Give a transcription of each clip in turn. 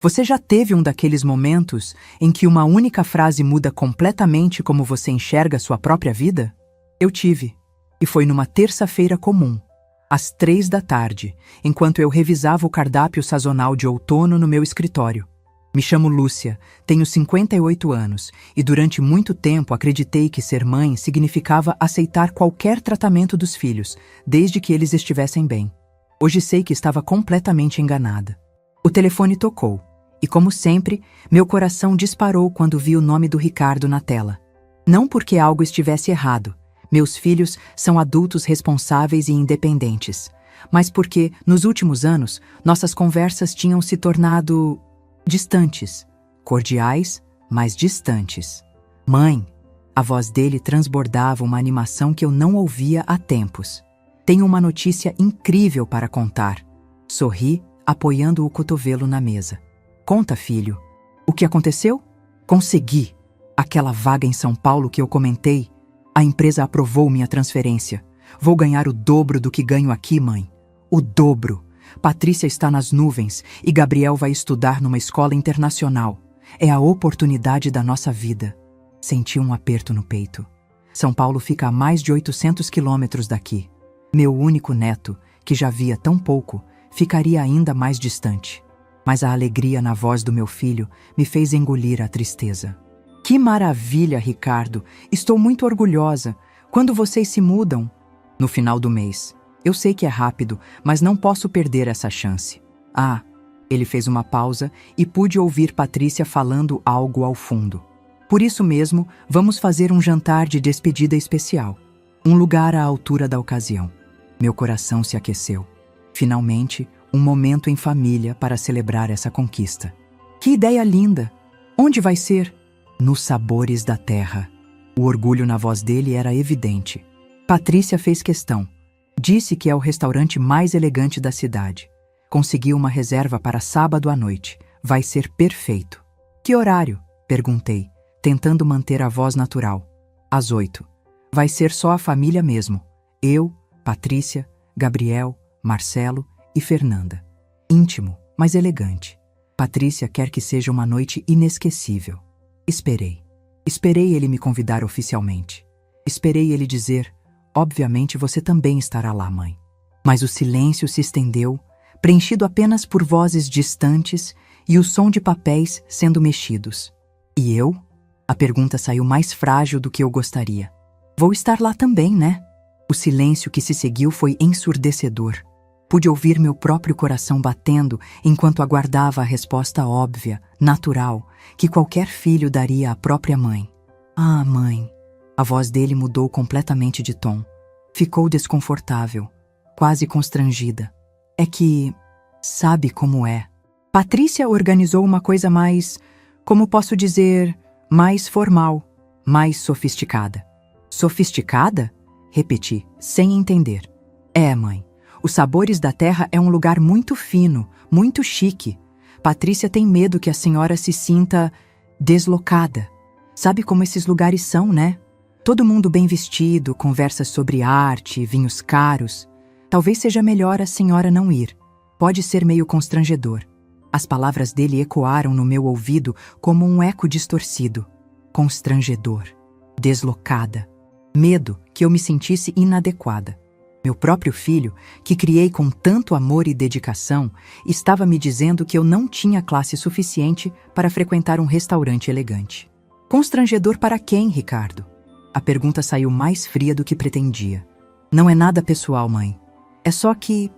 Você já teve um daqueles momentos em que uma única frase muda completamente como você enxerga sua própria vida? Eu tive, e foi numa terça-feira comum, às 3 da tarde, enquanto eu revisava o cardápio sazonal de outono no meu escritório. Me chamo Lúcia, tenho 58 anos e durante muito tempo acreditei que ser mãe significava aceitar qualquer tratamento dos filhos, desde que eles estivessem bem. Hoje sei que estava completamente enganada. O telefone tocou. E como sempre, meu coração disparou quando vi o nome do Ricardo na tela. Não porque algo estivesse errado. Meus filhos são adultos responsáveis e independentes. Mas porque, nos últimos anos, nossas conversas tinham se tornado distantes. Cordiais, mas distantes. Mãe, a voz dele transbordava uma animação que eu não ouvia há tempos. Tenho uma notícia incrível para contar. Sorri, apoiando o cotovelo na mesa. Conta, filho. O que aconteceu? Consegui. Aquela vaga em São Paulo que eu comentei. A empresa aprovou minha transferência. Vou ganhar o dobro do que ganho aqui, mãe. O dobro. Patrícia está nas nuvens e Gabriel vai estudar numa escola internacional. É a oportunidade da nossa vida. Senti um aperto no peito. São Paulo fica a mais de 800 quilômetros daqui. Meu único neto, que já via tão pouco, ficaria ainda mais distante. Mas a alegria na voz do meu filho me fez engolir a tristeza. Que maravilha, Ricardo! Estou muito orgulhosa. Quando vocês se mudam? No final do mês. Eu sei que é rápido, mas não posso perder essa chance. Ah, ele fez uma pausa e pude ouvir Patrícia falando algo ao fundo. Por isso mesmo, vamos fazer um jantar de despedida especial. Um lugar à altura da ocasião. Meu coração se aqueceu. Finalmente, um momento em família para celebrar essa conquista. Que ideia linda! Onde vai ser? Nos Sabores da Terra. O orgulho na voz dele era evidente. Patrícia fez questão. Disse que é o restaurante mais elegante da cidade. Conseguiu uma reserva para sábado à noite. Vai ser perfeito. Que horário? Perguntei, tentando manter a voz natural. Às 8. Vai ser só a família mesmo. Eu, Patrícia, Gabriel, Marcelo e Fernanda. Íntimo, mas elegante. Patrícia quer que seja uma noite inesquecível. Esperei. Esperei ele me convidar oficialmente. Esperei ele dizer, obviamente você também estará lá, mãe. Mas o silêncio se estendeu, preenchido apenas por vozes distantes e o som de papéis sendo mexidos. E eu? A pergunta saiu mais frágil do que eu gostaria. Vou estar lá também, né? O silêncio que se seguiu foi ensurdecedor. Pude ouvir meu próprio coração batendo enquanto aguardava a resposta óbvia, natural, que qualquer filho daria à própria mãe. Ah, mãe. A voz dele mudou completamente de tom. Ficou desconfortável, quase constrangida. É que, sabe como é. Patrícia organizou uma coisa mais, como posso dizer, mais formal, mais sofisticada. Sofisticada? Repeti, sem entender. É, mãe. Os Sabores da Terra é um lugar muito fino, muito chique. Patrícia tem medo que a senhora se sinta deslocada. Sabe como esses lugares são, né? Todo mundo bem vestido, conversa sobre arte, vinhos caros. Talvez seja melhor a senhora não ir. Pode ser meio constrangedor. As palavras dele ecoaram no meu ouvido como um eco distorcido. Constrangedor. Deslocada. Medo que eu me sentisse inadequada. Meu próprio filho, que criei com tanto amor e dedicação, estava me dizendo que eu não tinha classe suficiente para frequentar um restaurante elegante. Constrangedor para quem, Ricardo? A pergunta saiu mais fria do que pretendia. Não é nada pessoal, mãe. É só que,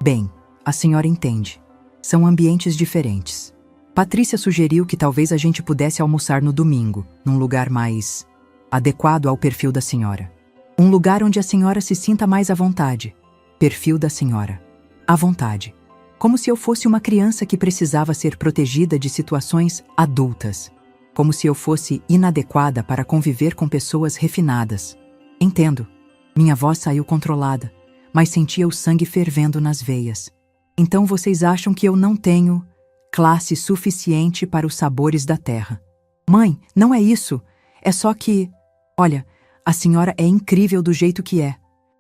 bem, a senhora entende. São ambientes diferentes. Patrícia sugeriu que talvez a gente pudesse almoçar no domingo, num lugar mais adequado ao perfil da senhora. Um lugar onde a senhora se sinta mais à vontade. Perfil da senhora. À vontade. Como se eu fosse uma criança que precisava ser protegida de situações adultas. Como se eu fosse inadequada para conviver com pessoas refinadas. Entendo. Minha voz saiu controlada, mas sentia o sangue fervendo nas veias. Então vocês acham que eu não tenho classe suficiente para os Sabores da Terra? Mãe, não é isso. É só que... Olha... A senhora é incrível do jeito que é.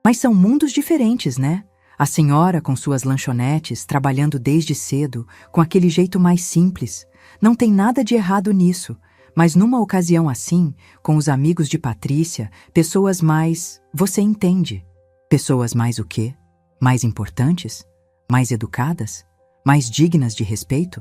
Mas são mundos diferentes, né? A senhora com suas lanchonetes, trabalhando desde cedo, com aquele jeito mais simples. Não tem nada de errado nisso, mas numa ocasião assim, com os amigos de Patrícia, pessoas mais... Você entende? Pessoas mais o quê? Mais importantes? Mais educadas? Mais dignas de respeito?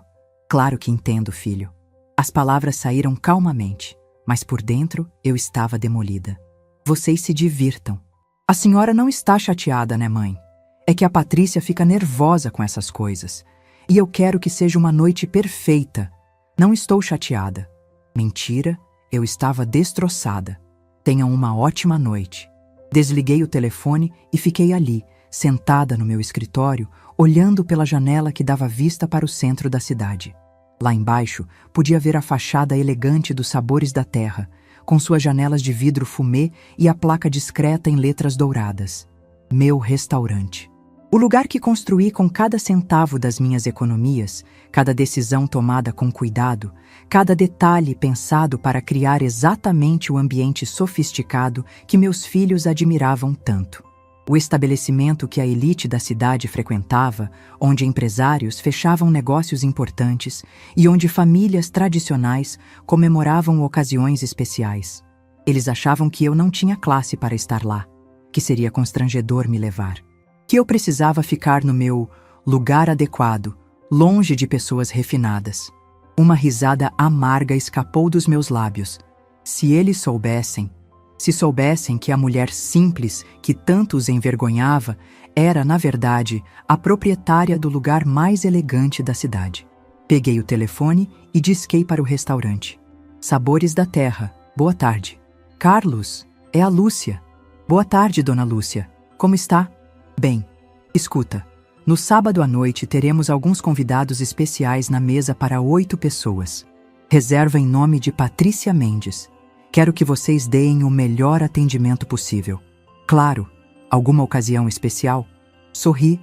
Claro que entendo, filho. As palavras saíram calmamente, mas por dentro eu estava demolida. Vocês se divirtam. A senhora não está chateada, né, mãe? É que a Patrícia fica nervosa com essas coisas. E eu quero que seja uma noite perfeita. Não estou chateada. Mentira, eu estava destroçada. Tenham uma ótima noite. Desliguei o telefone e fiquei ali, sentada no meu escritório, olhando pela janela que dava vista para o centro da cidade. Lá embaixo, podia ver a fachada elegante dos Sabores da Terra, com suas janelas de vidro fumê e a placa discreta em letras douradas. Meu restaurante. O lugar que construí com cada centavo das minhas economias, cada decisão tomada com cuidado, cada detalhe pensado para criar exatamente o ambiente sofisticado que meus filhos admiravam tanto. O estabelecimento que a elite da cidade frequentava, onde empresários fechavam negócios importantes e onde famílias tradicionais comemoravam ocasiões especiais. Eles achavam que eu não tinha classe para estar lá, que seria constrangedor me levar, que eu precisava ficar no meu lugar adequado, longe de pessoas refinadas. Uma risada amarga escapou dos meus lábios. Se eles soubessem... Se soubessem que a mulher simples, que tanto os envergonhava, era, na verdade, a proprietária do lugar mais elegante da cidade. Peguei o telefone e disquei para o restaurante. Sabores da Terra, boa tarde. Carlos, é a Lúcia. Boa tarde, dona Lúcia. Como está? Bem, escuta. No sábado à noite teremos alguns convidados especiais na mesa para 8 pessoas. Reserva em nome de Patrícia Mendes. Quero que vocês deem o melhor atendimento possível. Claro, alguma ocasião especial? Sorri,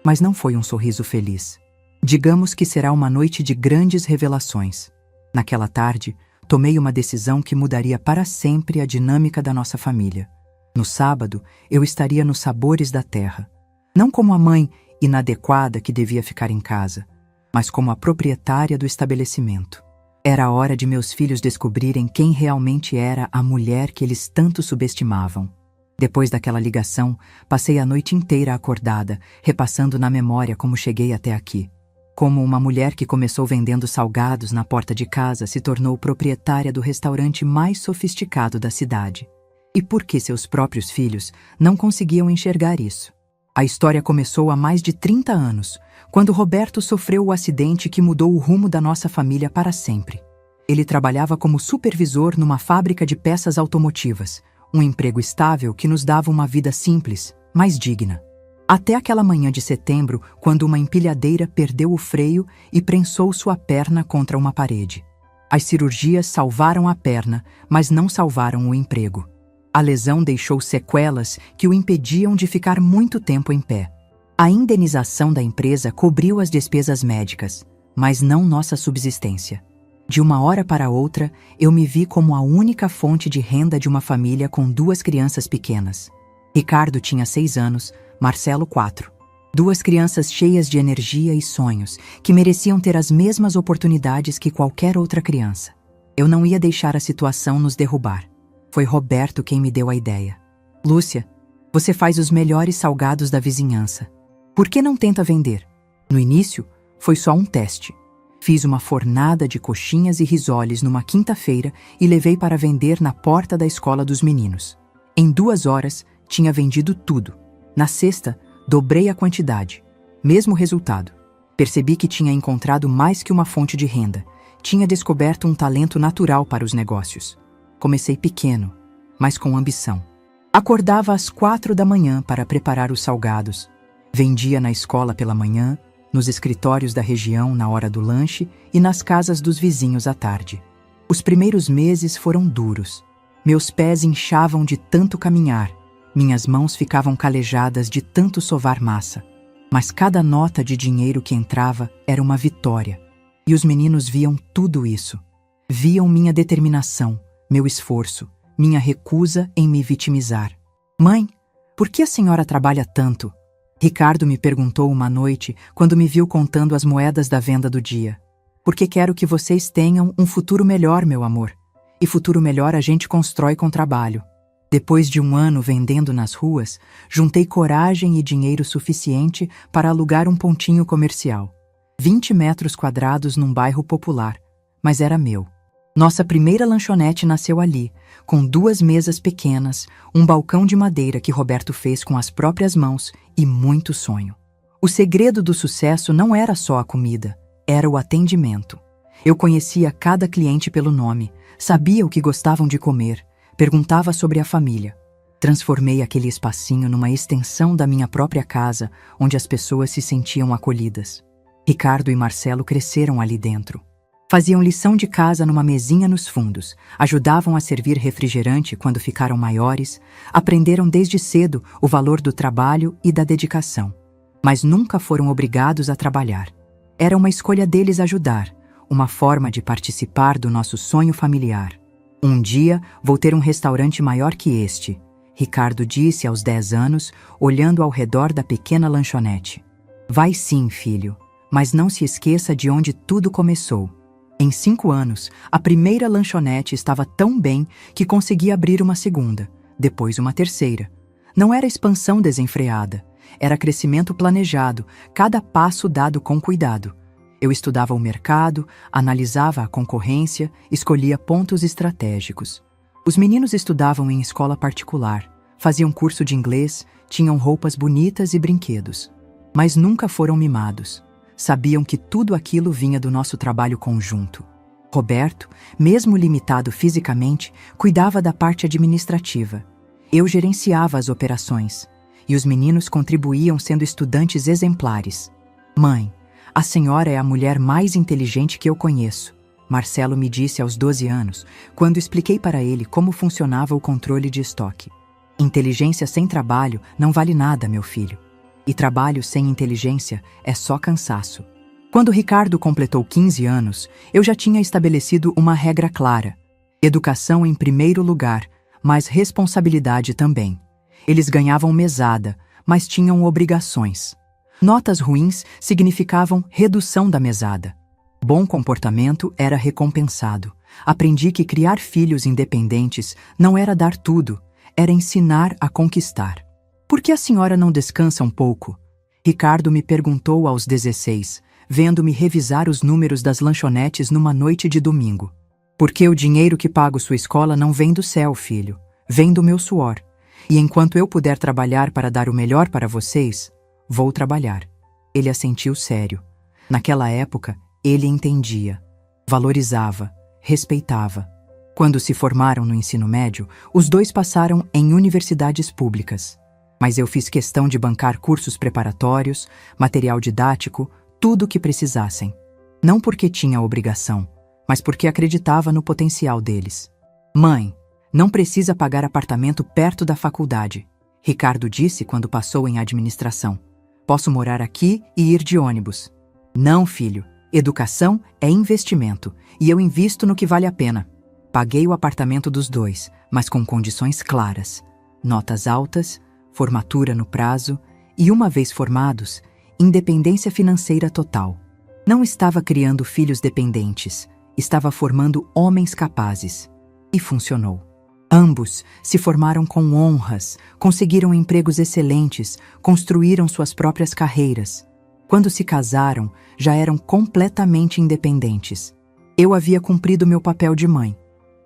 mas não foi um sorriso feliz. Digamos que será uma noite de grandes revelações. Naquela tarde, tomei uma decisão que mudaria para sempre a dinâmica da nossa família. No sábado, eu estaria nos Sabores da Terra. Não como a mãe inadequada que devia ficar em casa, mas como a proprietária do estabelecimento. Era a hora de meus filhos descobrirem quem realmente era a mulher que eles tanto subestimavam. Depois daquela ligação, passei a noite inteira acordada, repassando na memória como cheguei até aqui. Como uma mulher que começou vendendo salgados na porta de casa se tornou proprietária do restaurante mais sofisticado da cidade. E por que seus próprios filhos não conseguiam enxergar isso? A história começou há mais de 30 anos, quando Roberto sofreu o acidente que mudou o rumo da nossa família para sempre. Ele trabalhava como supervisor numa fábrica de peças automotivas, um emprego estável que nos dava uma vida simples, mas digna. Até aquela manhã de setembro, quando uma empilhadeira perdeu o freio e prensou sua perna contra uma parede. As cirurgias salvaram a perna, mas não salvaram o emprego. A lesão deixou sequelas que o impediam de ficar muito tempo em pé. A indenização da empresa cobriu as despesas médicas, mas não nossa subsistência. De uma hora para outra, eu me vi como a única fonte de renda de uma família com 2 crianças pequenas. Ricardo tinha 6 anos, Marcelo 4. 2 crianças cheias de energia e sonhos, que mereciam ter as mesmas oportunidades que qualquer outra criança. Eu não ia deixar a situação nos derrubar. Foi Roberto quem me deu a ideia. Lúcia, você faz os melhores salgados da vizinhança. Por que não tenta vender? No início, foi só um teste. Fiz uma fornada de coxinhas e risoles numa quinta-feira e levei para vender na porta da escola dos meninos. Em 2 horas, tinha vendido tudo. Na sexta, dobrei a quantidade. Mesmo resultado. Percebi que tinha encontrado mais que uma fonte de renda. Tinha descoberto um talento natural para os negócios. Comecei pequeno, mas com ambição. Acordava às 4 da manhã para preparar os salgados. Vendia na escola pela manhã, nos escritórios da região na hora do lanche e nas casas dos vizinhos à tarde. Os primeiros meses foram duros. Meus pés inchavam de tanto caminhar. Minhas mãos ficavam calejadas de tanto sovar massa. Mas cada nota de dinheiro que entrava era uma vitória. E os meninos viam tudo isso. Viam minha determinação, meu esforço, minha recusa em me vitimizar. Mãe, por que a senhora trabalha tanto? Ricardo me perguntou uma noite, quando me viu contando as moedas da venda do dia. Porque quero que vocês tenham um futuro melhor, meu amor. E futuro melhor a gente constrói com trabalho. Depois de 1 ano vendendo nas ruas, juntei coragem e dinheiro suficiente para alugar um pontinho comercial. 20 metros quadrados num bairro popular, mas era meu. Nossa primeira lanchonete nasceu ali, com 2 mesas pequenas, um balcão de madeira que Roberto fez com as próprias mãos e muito sonho. O segredo do sucesso não era só a comida, era o atendimento. Eu conhecia cada cliente pelo nome, sabia o que gostavam de comer, perguntava sobre a família. Transformei aquele espacinho numa extensão da minha própria casa, onde as pessoas se sentiam acolhidas. Ricardo e Marcelo cresceram ali dentro. Faziam lição de casa numa mesinha nos fundos, ajudavam a servir refrigerante quando ficaram maiores, aprenderam desde cedo o valor do trabalho e da dedicação. Mas nunca foram obrigados a trabalhar. Era uma escolha deles ajudar, uma forma de participar do nosso sonho familiar. Um dia vou ter um restaurante maior que este, Ricardo disse aos 10 anos, olhando ao redor da pequena lanchonete. Vai sim, filho, mas não se esqueça de onde tudo começou. Em 5 anos, a primeira lanchonete estava tão bem que consegui abrir uma segunda, depois uma terceira. Não era expansão desenfreada, era crescimento planejado, cada passo dado com cuidado. Eu estudava o mercado, analisava a concorrência, escolhia pontos estratégicos. Os meninos estudavam em escola particular, faziam curso de inglês, tinham roupas bonitas e brinquedos. Mas nunca foram mimados. Sabiam que tudo aquilo vinha do nosso trabalho conjunto. Roberto, mesmo limitado fisicamente, cuidava da parte administrativa. Eu gerenciava as operações. E os meninos contribuíam sendo estudantes exemplares. Mãe, a senhora é a mulher mais inteligente que eu conheço, Marcelo me disse aos 12 anos, quando expliquei para ele como funcionava o controle de estoque. Inteligência sem trabalho não vale nada, meu filho. E trabalho sem inteligência é só cansaço. Quando Ricardo completou 15 anos, eu já tinha estabelecido uma regra clara. Educação em primeiro lugar, mas responsabilidade também. Eles ganhavam mesada, mas tinham obrigações. Notas ruins significavam redução da mesada. Bom comportamento era recompensado. Aprendi que criar filhos independentes não era dar tudo, era ensinar a conquistar. Por que a senhora não descansa um pouco? Ricardo me perguntou aos 16, vendo-me revisar os números das lanchonetes numa noite de domingo. Porque o dinheiro que pago sua escola não vem do céu, filho, vem do meu suor. E enquanto eu puder trabalhar para dar o melhor para vocês, vou trabalhar. Ele assentiu sério. Naquela época, ele entendia, valorizava, respeitava. Quando se formaram no ensino médio, os dois passaram em universidades públicas. Mas eu fiz questão de bancar cursos preparatórios, material didático, tudo o que precisassem. Não porque tinha obrigação, mas porque acreditava no potencial deles. Mãe, não precisa pagar apartamento perto da faculdade, Ricardo disse quando passou em administração. Posso morar aqui e ir de ônibus. Não, filho. Educação é investimento, e eu invisto no que vale a pena. Paguei o apartamento dos dois, mas com condições claras. Notas altas, formatura no prazo e, uma vez formados, independência financeira total. Não estava criando filhos dependentes, estava formando homens capazes. E funcionou. Ambos se formaram com honras, conseguiram empregos excelentes, construíram suas próprias carreiras. Quando se casaram, já eram completamente independentes. Eu havia cumprido meu papel de mãe.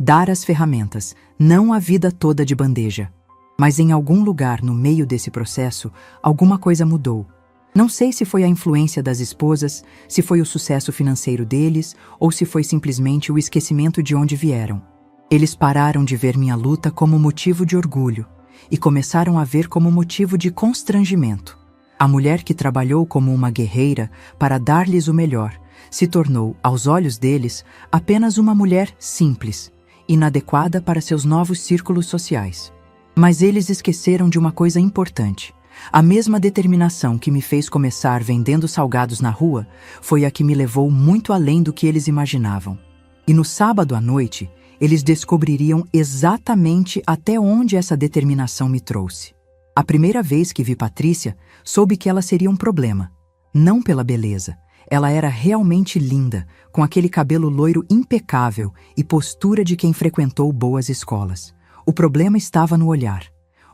Dar as ferramentas, não a vida toda de bandeja. Mas em algum lugar no meio desse processo, alguma coisa mudou. Não sei se foi a influência das esposas, se foi o sucesso financeiro deles, ou se foi simplesmente o esquecimento de onde vieram. Eles pararam de ver minha luta como motivo de orgulho e começaram a ver como motivo de constrangimento. A mulher que trabalhou como uma guerreira para dar-lhes o melhor se tornou, aos olhos deles, apenas uma mulher simples, inadequada para seus novos círculos sociais. Mas eles esqueceram de uma coisa importante. A mesma determinação que me fez começar vendendo salgados na rua foi a que me levou muito além do que eles imaginavam. E no sábado à noite, eles descobririam exatamente até onde essa determinação me trouxe. A primeira vez que vi Patrícia, soube que ela seria um problema. Não pela beleza. Ela era realmente linda, com aquele cabelo loiro impecável e postura de quem frequentou boas escolas. O problema estava no olhar.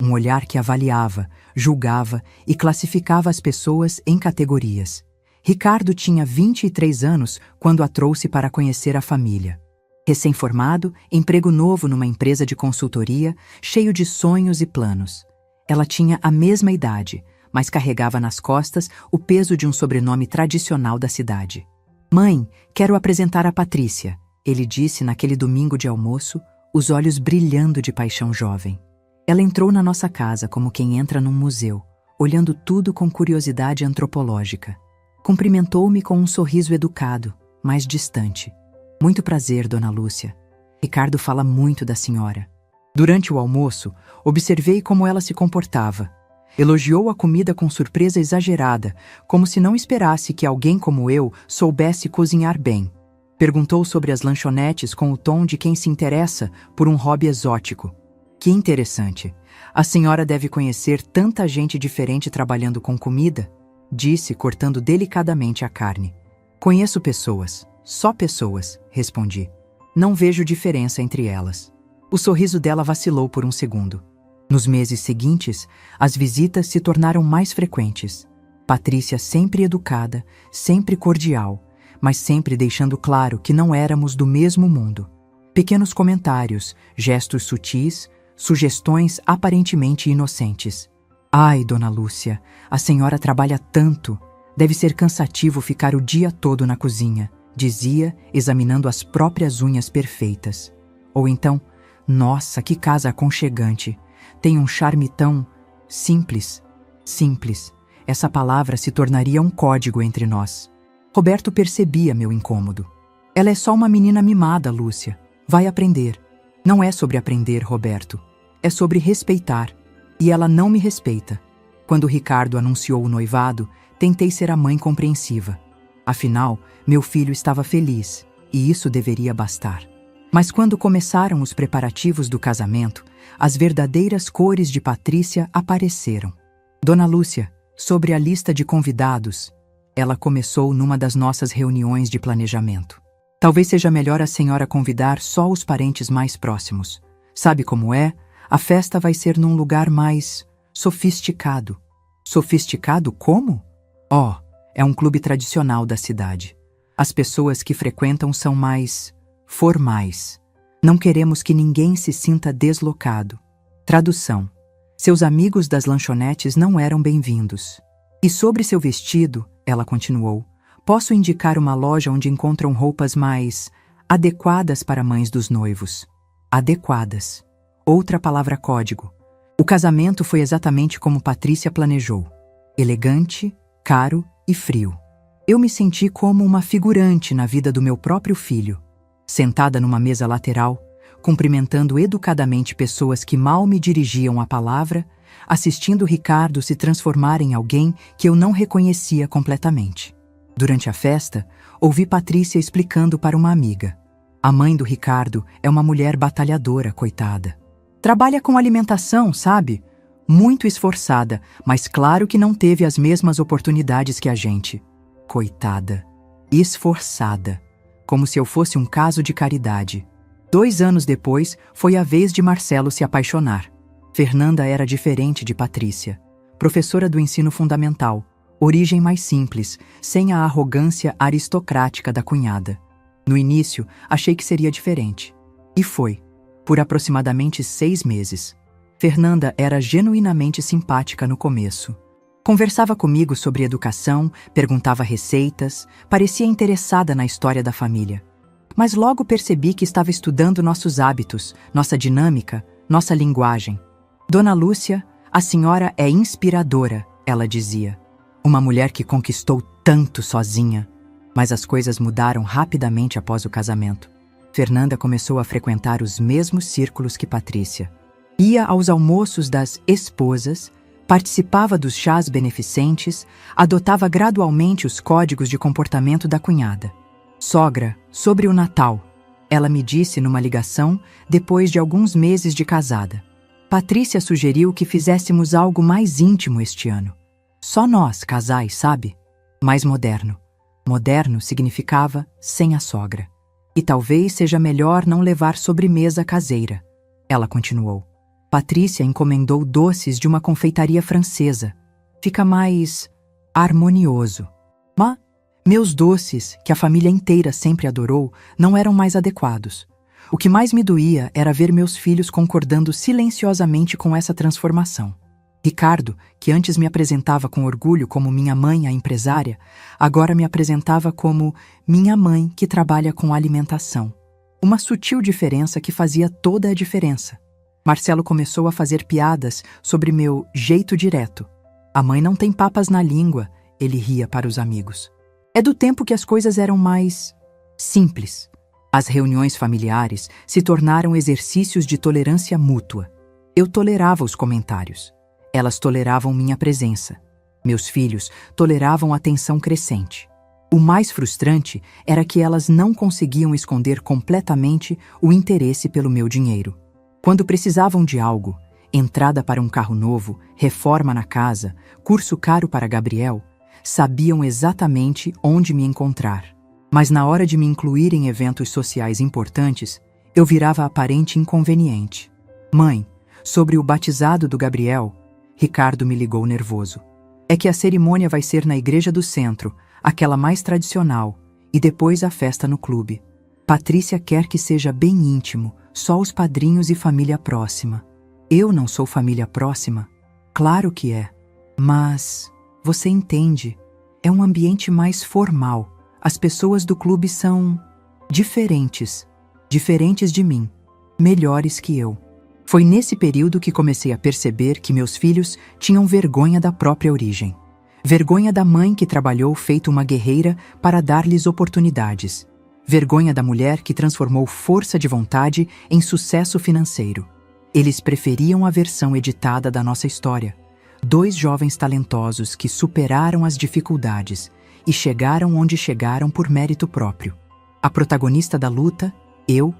Um olhar que avaliava, julgava e classificava as pessoas em categorias. Ricardo tinha 23 anos quando a trouxe para conhecer a família. Recém-formado, emprego novo numa empresa de consultoria, cheio de sonhos e planos. Ela tinha a mesma idade, mas carregava nas costas o peso de um sobrenome tradicional da cidade. "Mãe, quero apresentar a Patrícia", ele disse naquele domingo de almoço, os olhos brilhando de paixão jovem. Ela entrou na nossa casa como quem entra num museu, olhando tudo com curiosidade antropológica. Cumprimentou-me com um sorriso educado, mas distante. "Muito prazer, Dona Lúcia. Ricardo fala muito da senhora." Durante o almoço, observei como ela se comportava. Elogiou a comida com surpresa exagerada, como se não esperasse que alguém como eu soubesse cozinhar bem. Perguntou sobre as lanchonetes com o tom de quem se interessa por um hobby exótico. "Que interessante. A senhora deve conhecer tanta gente diferente trabalhando com comida", disse, cortando delicadamente a carne. "Conheço pessoas, só pessoas", respondi. "Não vejo diferença entre elas." O sorriso dela vacilou por um segundo. Nos meses seguintes, as visitas se tornaram mais frequentes. Patrícia sempre educada, sempre cordial, mas sempre deixando claro que não éramos do mesmo mundo. Pequenos comentários, gestos sutis, sugestões aparentemente inocentes. "Ai, Dona Lúcia, a senhora trabalha tanto. Deve ser cansativo ficar o dia todo na cozinha", dizia, examinando as próprias unhas perfeitas. Ou então, "Nossa, que casa aconchegante. Tem um charme tão simples." Simples. Essa palavra se tornaria um código entre nós. Roberto percebia meu incômodo. "Ela é só uma menina mimada, Lúcia. Vai aprender." "Não é sobre aprender, Roberto. É sobre respeitar. E ela não me respeita." Quando Ricardo anunciou o noivado, tentei ser a mãe compreensiva. Afinal, meu filho estava feliz, e isso deveria bastar. Mas quando começaram os preparativos do casamento, as verdadeiras cores de Patrícia apareceram. "Dona Lúcia, sobre a lista de convidados", ela começou numa das nossas reuniões de planejamento. "Talvez seja melhor a senhora convidar só os parentes mais próximos. Sabe como é? A festa vai ser num lugar mais sofisticado." "Sofisticado como?" "Oh, é um clube tradicional da cidade. As pessoas que frequentam são mais formais. Não queremos que ninguém se sinta deslocado." Tradução: seus amigos das lanchonetes não eram bem-vindos. "E sobre seu vestido", ela continuou, "posso indicar uma loja onde encontram roupas mais adequadas para mães dos noivos." Adequadas. Outra palavra código. O casamento foi exatamente como Patrícia planejou. Elegante, caro e frio. Eu me senti como uma figurante na vida do meu próprio filho. Sentada numa mesa lateral, cumprimentando educadamente pessoas que mal me dirigiam a palavra, assistindo Ricardo se transformar em alguém que eu não reconhecia completamente. Durante a festa, ouvi Patrícia explicando para uma amiga. "A mãe do Ricardo é uma mulher batalhadora, coitada. Trabalha com alimentação, sabe? Muito esforçada, mas claro que não teve as mesmas oportunidades que a gente. Coitada. Esforçada. Como se eu fosse um caso de caridade." 2 anos depois, foi a vez de Marcelo se apaixonar. Fernanda era diferente de Patrícia. Professora do ensino fundamental, origem mais simples, sem a arrogância aristocrática da cunhada. No início, achei que seria diferente. E foi. Por aproximadamente 6 meses. Fernanda era genuinamente simpática no começo. Conversava comigo sobre educação, perguntava receitas, parecia interessada na história da família. Mas logo percebi que estava estudando nossos hábitos, nossa dinâmica, nossa linguagem. "Dona Lúcia, a senhora é inspiradora", ela dizia. "Uma mulher que conquistou tanto sozinha." Mas as coisas mudaram rapidamente após o casamento. Fernanda começou a frequentar os mesmos círculos que Patrícia. Ia aos almoços das esposas, participava dos chás beneficentes, adotava gradualmente os códigos de comportamento da cunhada. "Sogra, sobre o Natal", ela me disse numa ligação depois de alguns meses de casada. "Patrícia sugeriu que fizéssemos algo mais íntimo este ano. Só nós, casais, sabe? Mais moderno. Moderno significava sem a sogra. E talvez seja melhor não levar sobremesa caseira. Ela continuou. Patrícia encomendou doces de uma confeitaria francesa. Fica mais harmonioso. Mas meus doces, que a família inteira sempre adorou, não eram mais adequados. O que mais me doía era ver meus filhos concordando silenciosamente com essa transformação. Ricardo, que antes me apresentava com orgulho como minha mãe, a empresária, agora me apresentava como minha mãe que trabalha com alimentação. Uma sutil diferença que fazia toda a diferença. Marcelo começou a fazer piadas sobre meu jeito direto. A mãe não tem papas na língua, ele ria para os amigos. É do tempo que as coisas eram mais simples. As reuniões familiares se tornaram exercícios de tolerância mútua. Eu tolerava os comentários. Elas toleravam minha presença. Meus filhos toleravam a tensão crescente. O mais frustrante era que elas não conseguiam esconder completamente o interesse pelo meu dinheiro. Quando precisavam de algo, entrada para um carro novo, reforma na casa, curso caro para Gabriel, sabiam exatamente onde me encontrar. Mas na hora de me incluir em eventos sociais importantes, eu virava aparente inconveniente. Mãe, sobre o batizado do Gabriel, Ricardo me ligou nervoso. É que a cerimônia vai ser na igreja do centro, aquela mais tradicional, e depois a festa no clube. Patrícia quer que seja bem íntimo, só os padrinhos e família próxima. Eu não sou família próxima? Claro que é. Mas, você entende, é um ambiente mais formal. As pessoas do clube são diferentes de mim, melhores que eu. Foi nesse período que comecei a perceber que meus filhos tinham vergonha da própria origem. Vergonha da mãe que trabalhou feito uma guerreira para dar-lhes oportunidades. Vergonha da mulher que transformou força de vontade em sucesso financeiro. Eles preferiam a versão editada da nossa história. 2 jovens talentosos que superaram as dificuldades e chegaram onde chegaram por mérito próprio. A protagonista da luta, eu,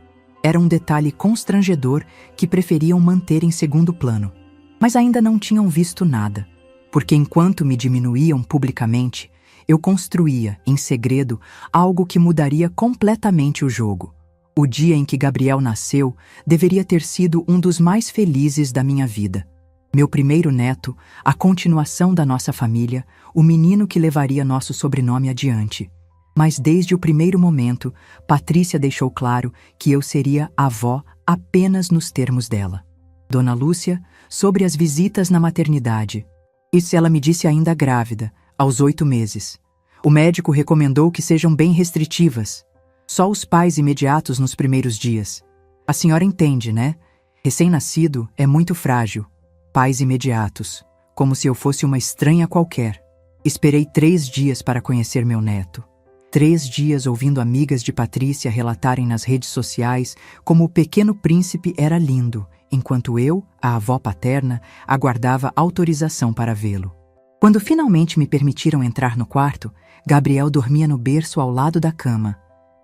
era um detalhe constrangedor que preferiam manter em segundo plano. Mas ainda não tinham visto nada, porque enquanto me diminuíam publicamente, eu construía, em segredo, algo que mudaria completamente o jogo. O dia em que Gabriel nasceu deveria ter sido um dos mais felizes da minha vida. Meu primeiro neto, a continuação da nossa família, o menino que levaria nosso sobrenome adiante. Mas desde o primeiro momento, Patrícia deixou claro que eu seria avó apenas nos termos dela. Dona Lúcia, sobre as visitas na maternidade. Isso ela me disse ainda grávida, aos 8 meses. O médico recomendou que sejam bem restritivas. Só os pais imediatos nos primeiros dias. A senhora entende, né? Recém-nascido é muito frágil. Pais imediatos, como se eu fosse uma estranha qualquer. Esperei 3 dias para conhecer meu neto. 3 dias ouvindo amigas de Patrícia relatarem nas redes sociais como o pequeno príncipe era lindo, enquanto eu, a avó paterna, aguardava autorização para vê-lo. Quando finalmente me permitiram entrar no quarto, Gabriel dormia no berço ao lado da cama.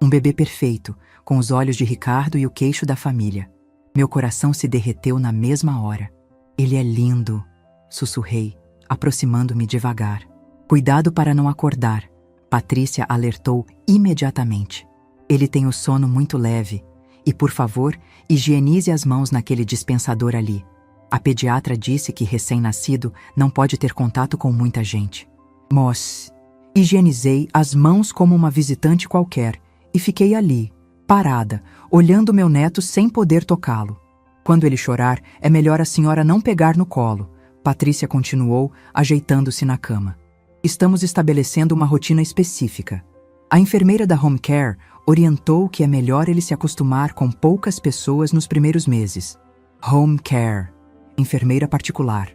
Um bebê perfeito, com os olhos de Ricardo e o queixo da família. Meu coração se derreteu na mesma hora. Ele é lindo, sussurrei, aproximando-me devagar. Cuidado para não acordar. Patrícia alertou imediatamente. Ele tem o sono muito leve. E, por favor, higienize as mãos naquele dispensador ali. A pediatra disse que recém-nascido não pode ter contato com muita gente. Mas higienizei as mãos como uma visitante qualquer e fiquei ali, parada, olhando meu neto sem poder tocá-lo. Quando ele chorar, é melhor a senhora não pegar no colo, Patrícia continuou, ajeitando-se na cama. Estamos estabelecendo uma rotina específica. A enfermeira da home care orientou que é melhor ele se acostumar com poucas pessoas nos primeiros meses. Home care, enfermeira particular,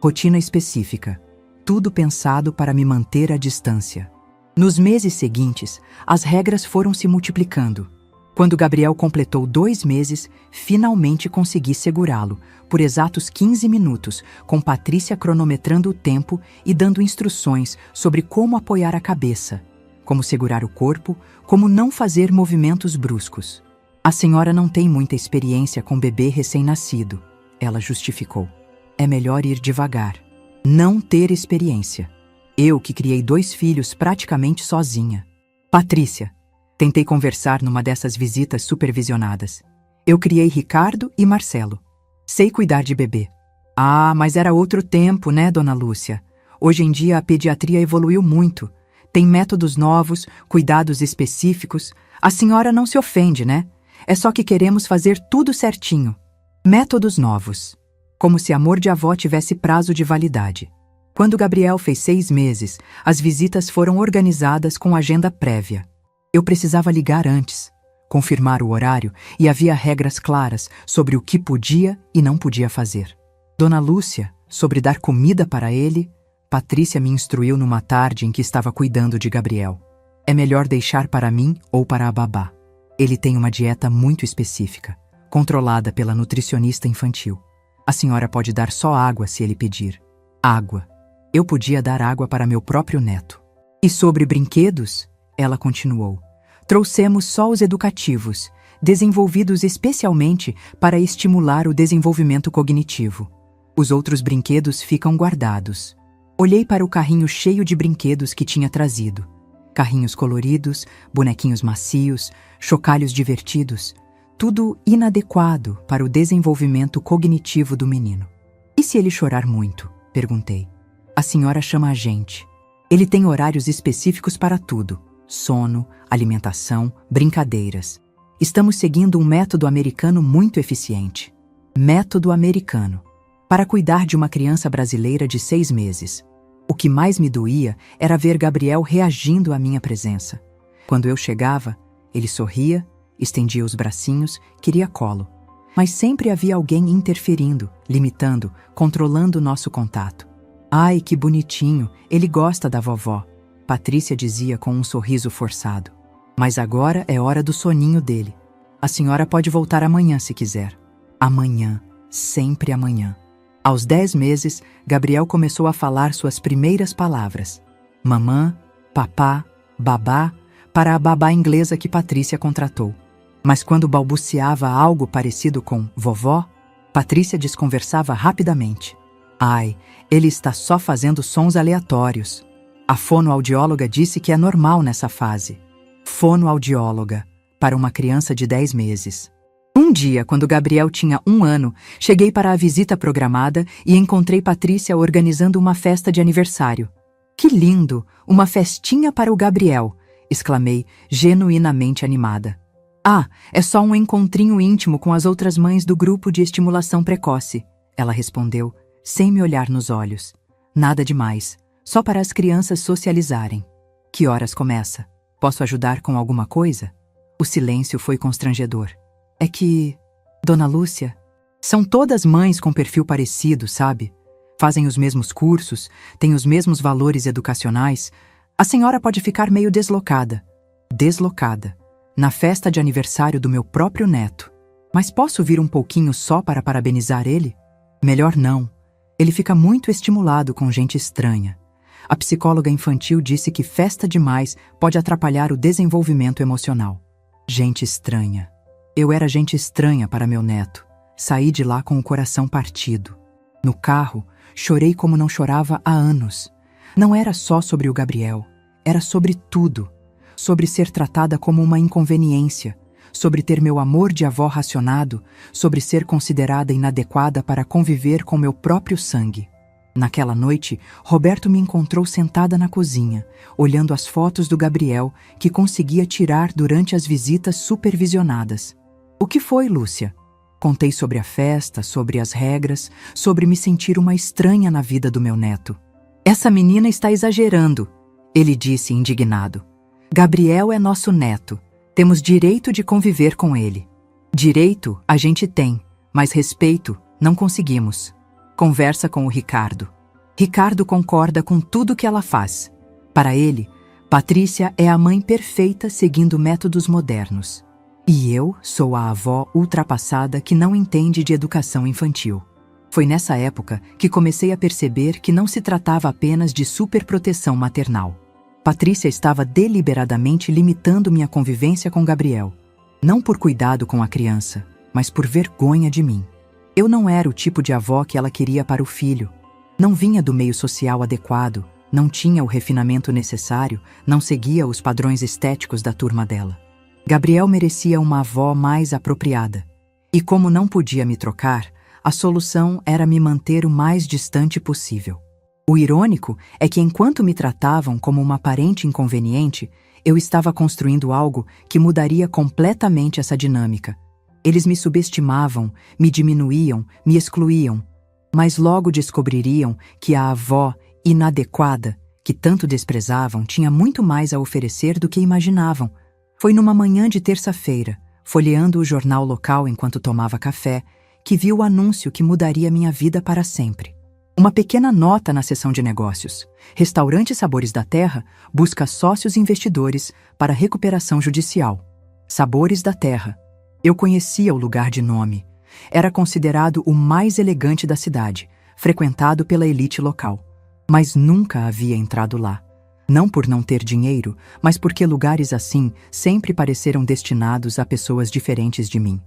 rotina específica, tudo pensado para me manter à distância. Nos meses seguintes, as regras foram se multiplicando. Quando Gabriel completou 2 meses, finalmente consegui segurá-lo, por exatos 15 minutos, com Patrícia cronometrando o tempo e dando instruções sobre como apoiar a cabeça, como segurar o corpo, como não fazer movimentos bruscos. A senhora não tem muita experiência com bebê recém-nascido, ela justificou. É melhor ir devagar. Não ter experiência. Eu que criei 2 filhos praticamente sozinha. Patrícia. Tentei conversar numa dessas visitas supervisionadas. Eu criei Ricardo e Marcelo. Sei cuidar de bebê. Ah, mas era outro tempo, né, dona Lúcia? Hoje em dia a pediatria evoluiu muito. Tem métodos novos, cuidados específicos. A senhora não se ofende, né? É só que queremos fazer tudo certinho. Métodos novos. Como se amor de avó tivesse prazo de validade. Quando Gabriel fez 6 meses, as visitas foram organizadas com agenda prévia. Eu precisava ligar antes, confirmar o horário e havia regras claras sobre o que podia e não podia fazer. Dona Lúcia, sobre dar comida para ele, Patrícia me instruiu numa tarde em que estava cuidando de Gabriel. É melhor deixar para mim ou para a babá. Ele tem uma dieta muito específica, controlada pela nutricionista infantil. A senhora pode dar só água se ele pedir. Água. Eu podia dar água para meu próprio neto. E sobre brinquedos, ela continuou. Trouxemos só os educativos, desenvolvidos especialmente para estimular o desenvolvimento cognitivo. Os outros brinquedos ficam guardados. Olhei para o carrinho cheio de brinquedos que tinha trazido. Carrinhos coloridos, bonequinhos macios, chocalhos divertidos. Tudo inadequado para o desenvolvimento cognitivo do menino. E se ele chorar muito? Perguntei. A senhora chama a gente. Ele tem horários específicos para tudo. Sono, alimentação, brincadeiras. Estamos seguindo um método americano muito eficiente. Método americano. Para cuidar de uma criança brasileira de 6 meses. O que mais me doía era ver Gabriel reagindo à minha presença. Quando eu chegava, ele sorria, estendia os bracinhos, queria colo. Mas sempre havia alguém interferindo, limitando, controlando nosso contato. Ai, que bonitinho, ele gosta da vovó, Patrícia dizia com um sorriso forçado. Mas agora é hora do soninho dele. A senhora pode voltar amanhã se quiser. Amanhã, sempre amanhã. Aos 10 meses, Gabriel começou a falar suas primeiras palavras. Mamã, papá, babá, para a babá inglesa que Patrícia contratou. Mas quando balbuciava algo parecido com vovó, Patrícia desconversava rapidamente. Ai, ele está só fazendo sons aleatórios. A fonoaudióloga disse que é normal nessa fase. Fonoaudióloga, para uma criança de 10 meses. Um dia, quando Gabriel tinha 1 ano, cheguei para a visita programada e encontrei Patrícia organizando uma festa de aniversário. Que lindo! Uma festinha para o Gabriel! Exclamei, genuinamente animada. Ah, é só um encontrinho íntimo com as outras mães do grupo de estimulação precoce, ela respondeu, sem me olhar nos olhos. Nada demais, só para as crianças socializarem. Que horas começa? Posso ajudar com alguma coisa? O silêncio foi constrangedor. É que... Dona Lúcia, são todas mães com perfil parecido, sabe? Fazem os mesmos cursos, têm os mesmos valores educacionais. A senhora pode ficar meio deslocada. Deslocada. Na festa de aniversário do meu próprio neto. Mas posso vir um pouquinho só para parabenizar ele? Melhor não. Ele fica muito estimulado com gente estranha. A psicóloga infantil disse que festa demais pode atrapalhar o desenvolvimento emocional. Gente estranha. Eu era gente estranha para meu neto. Saí de lá com o coração partido. No carro, chorei como não chorava há anos. Não era só sobre o Gabriel. Era sobre tudo. Sobre ser tratada como uma inconveniência. Sobre ter meu amor de avó racionado. Sobre ser considerada inadequada para conviver com meu próprio sangue. Naquela noite, Roberto me encontrou sentada na cozinha, olhando as fotos do Gabriel que conseguia tirar durante as visitas supervisionadas. O que foi, Lúcia? Contei sobre a festa, sobre as regras, sobre me sentir uma estranha na vida do meu neto. Essa menina está exagerando, ele disse indignado. Gabriel é nosso neto. Temos direito de conviver com ele. Direito a gente tem, mas respeito não conseguimos. Conversa com o Ricardo. Ricardo concorda com tudo que ela faz. Para ele, Patrícia é a mãe perfeita seguindo métodos modernos. E eu sou a avó ultrapassada que não entende de educação infantil. Foi nessa época que comecei a perceber que não se tratava apenas de superproteção maternal. Patrícia estava deliberadamente limitando minha convivência com Gabriel. Não por cuidado com a criança, mas por vergonha de mim. Eu não era o tipo de avó que ela queria para o filho. Não vinha do meio social adequado, não tinha o refinamento necessário, não seguia os padrões estéticos da turma dela. Gabriel merecia uma avó mais apropriada. E como não podia me trocar, a solução era me manter o mais distante possível. O irônico é que enquanto me tratavam como uma parente inconveniente, eu estava construindo algo que mudaria completamente essa dinâmica. Eles me subestimavam, me diminuíam, me excluíam, mas logo descobririam que a avó inadequada, que tanto desprezavam, tinha muito mais a oferecer do que imaginavam. Foi numa manhã de terça-feira, folheando o jornal local enquanto tomava café, que vi o anúncio que mudaria minha vida para sempre. Uma pequena nota na seção de negócios. Restaurante Sabores da Terra busca sócios investidores para recuperação judicial. Sabores da Terra. Eu conhecia o lugar de nome. Era considerado o mais elegante da cidade, frequentado pela elite local. Mas nunca havia entrado lá. Não por não ter dinheiro, mas porque lugares assim sempre pareceram destinados a pessoas diferentes de mim.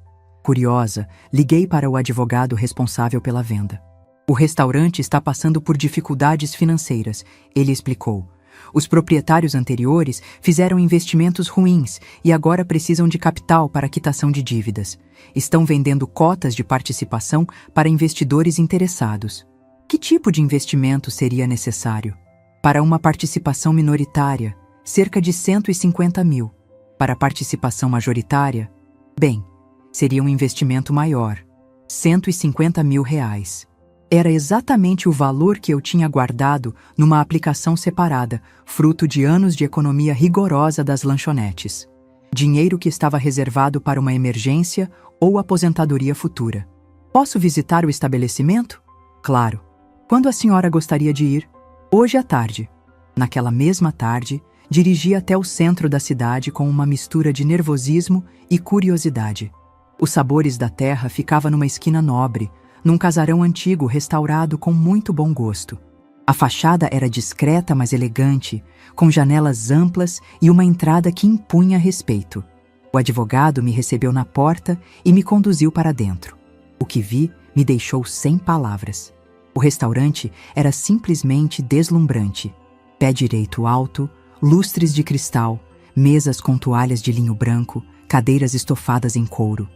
Curiosa, liguei para o advogado responsável pela venda. O restaurante está passando por dificuldades financeiras, ele explicou. Os proprietários anteriores fizeram investimentos ruins e agora precisam de capital para quitação de dívidas. Estão vendendo cotas de participação para investidores interessados. Que tipo de investimento seria necessário? Para uma participação minoritária, cerca de 150 mil. Para participação majoritária, bem, seria um investimento maior, 150 mil reais. Era exatamente o valor que eu tinha guardado numa aplicação separada, fruto de anos de economia rigorosa das lanchonetes. Dinheiro que estava reservado para uma emergência ou aposentadoria futura. Posso visitar o estabelecimento? Claro. Quando a senhora gostaria de ir? Hoje à tarde. Naquela mesma tarde, dirigi até o centro da cidade com uma mistura de nervosismo e curiosidade. Os Sabores da Terra ficava numa esquina nobre, num casarão antigo restaurado com muito bom gosto. A fachada era discreta, mas elegante, com janelas amplas e uma entrada que impunha respeito. O advogado me recebeu na porta e me conduziu para dentro. O que vi me deixou sem palavras. O restaurante era simplesmente deslumbrante. Pé direito alto, lustres de cristal, mesas com toalhas de linho branco, cadeiras estofadas em couro.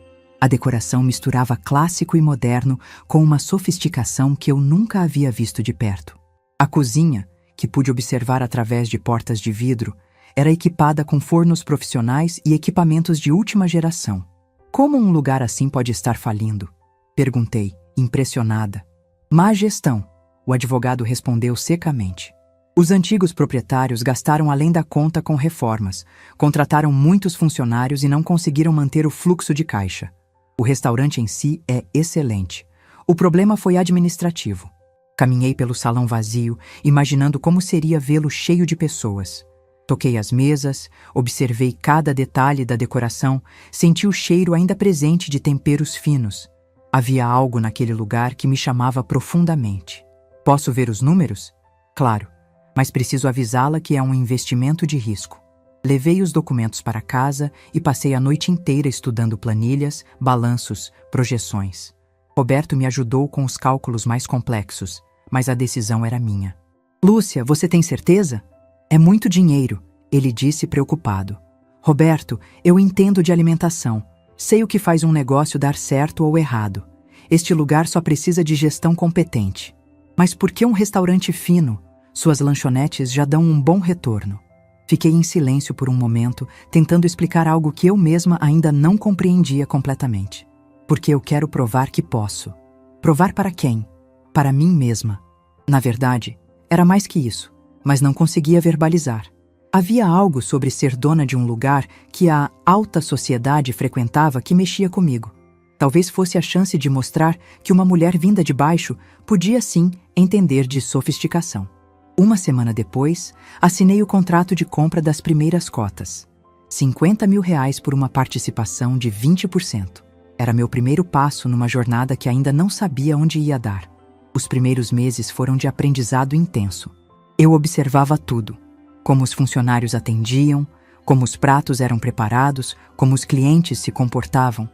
A decoração misturava clássico e moderno com uma sofisticação que eu nunca havia visto de perto. A cozinha, que pude observar através de portas de vidro, era equipada com fornos profissionais e equipamentos de última geração. Como um lugar assim pode estar falindo? Perguntei, impressionada. Má gestão, o advogado respondeu secamente. Os antigos proprietários gastaram além da conta com reformas, contrataram muitos funcionários e não conseguiram manter o fluxo de caixa. O restaurante em si é excelente. O problema foi administrativo. Caminhei pelo salão vazio, imaginando como seria vê-lo cheio de pessoas. Toquei as mesas, observei cada detalhe da decoração, senti o cheiro ainda presente de temperos finos. Havia algo naquele lugar que me chamava profundamente. Posso ver os números? Claro, mas preciso avisá-la que é um investimento de risco. Levei os documentos para casa e passei a noite inteira estudando planilhas, balanços, projeções. Roberto me ajudou com os cálculos mais complexos, mas a decisão era minha. Lúcia, você tem certeza? É muito dinheiro, ele disse preocupado. Roberto, eu entendo de alimentação. Sei o que faz um negócio dar certo ou errado. Este lugar só precisa de gestão competente. Mas por que um restaurante fino? Suas lanchonetes já dão um bom retorno. Fiquei em silêncio por um momento, tentando explicar algo que eu mesma ainda não compreendia completamente. Porque eu quero provar que posso. Provar para quem? Para mim mesma. Na verdade, era mais que isso, mas não conseguia verbalizar. Havia algo sobre ser dona de um lugar que a alta sociedade frequentava que mexia comigo. Talvez fosse a chance de mostrar que uma mulher vinda de baixo podia sim entender de sofisticação. Uma semana depois, assinei o contrato de compra das primeiras cotas. 50 mil reais por uma participação de 20%. Era meu primeiro passo numa jornada que ainda não sabia onde ia dar. Os primeiros meses foram de aprendizado intenso. Eu observava tudo. Como os funcionários atendiam, como os pratos eram preparados, como os clientes se comportavam.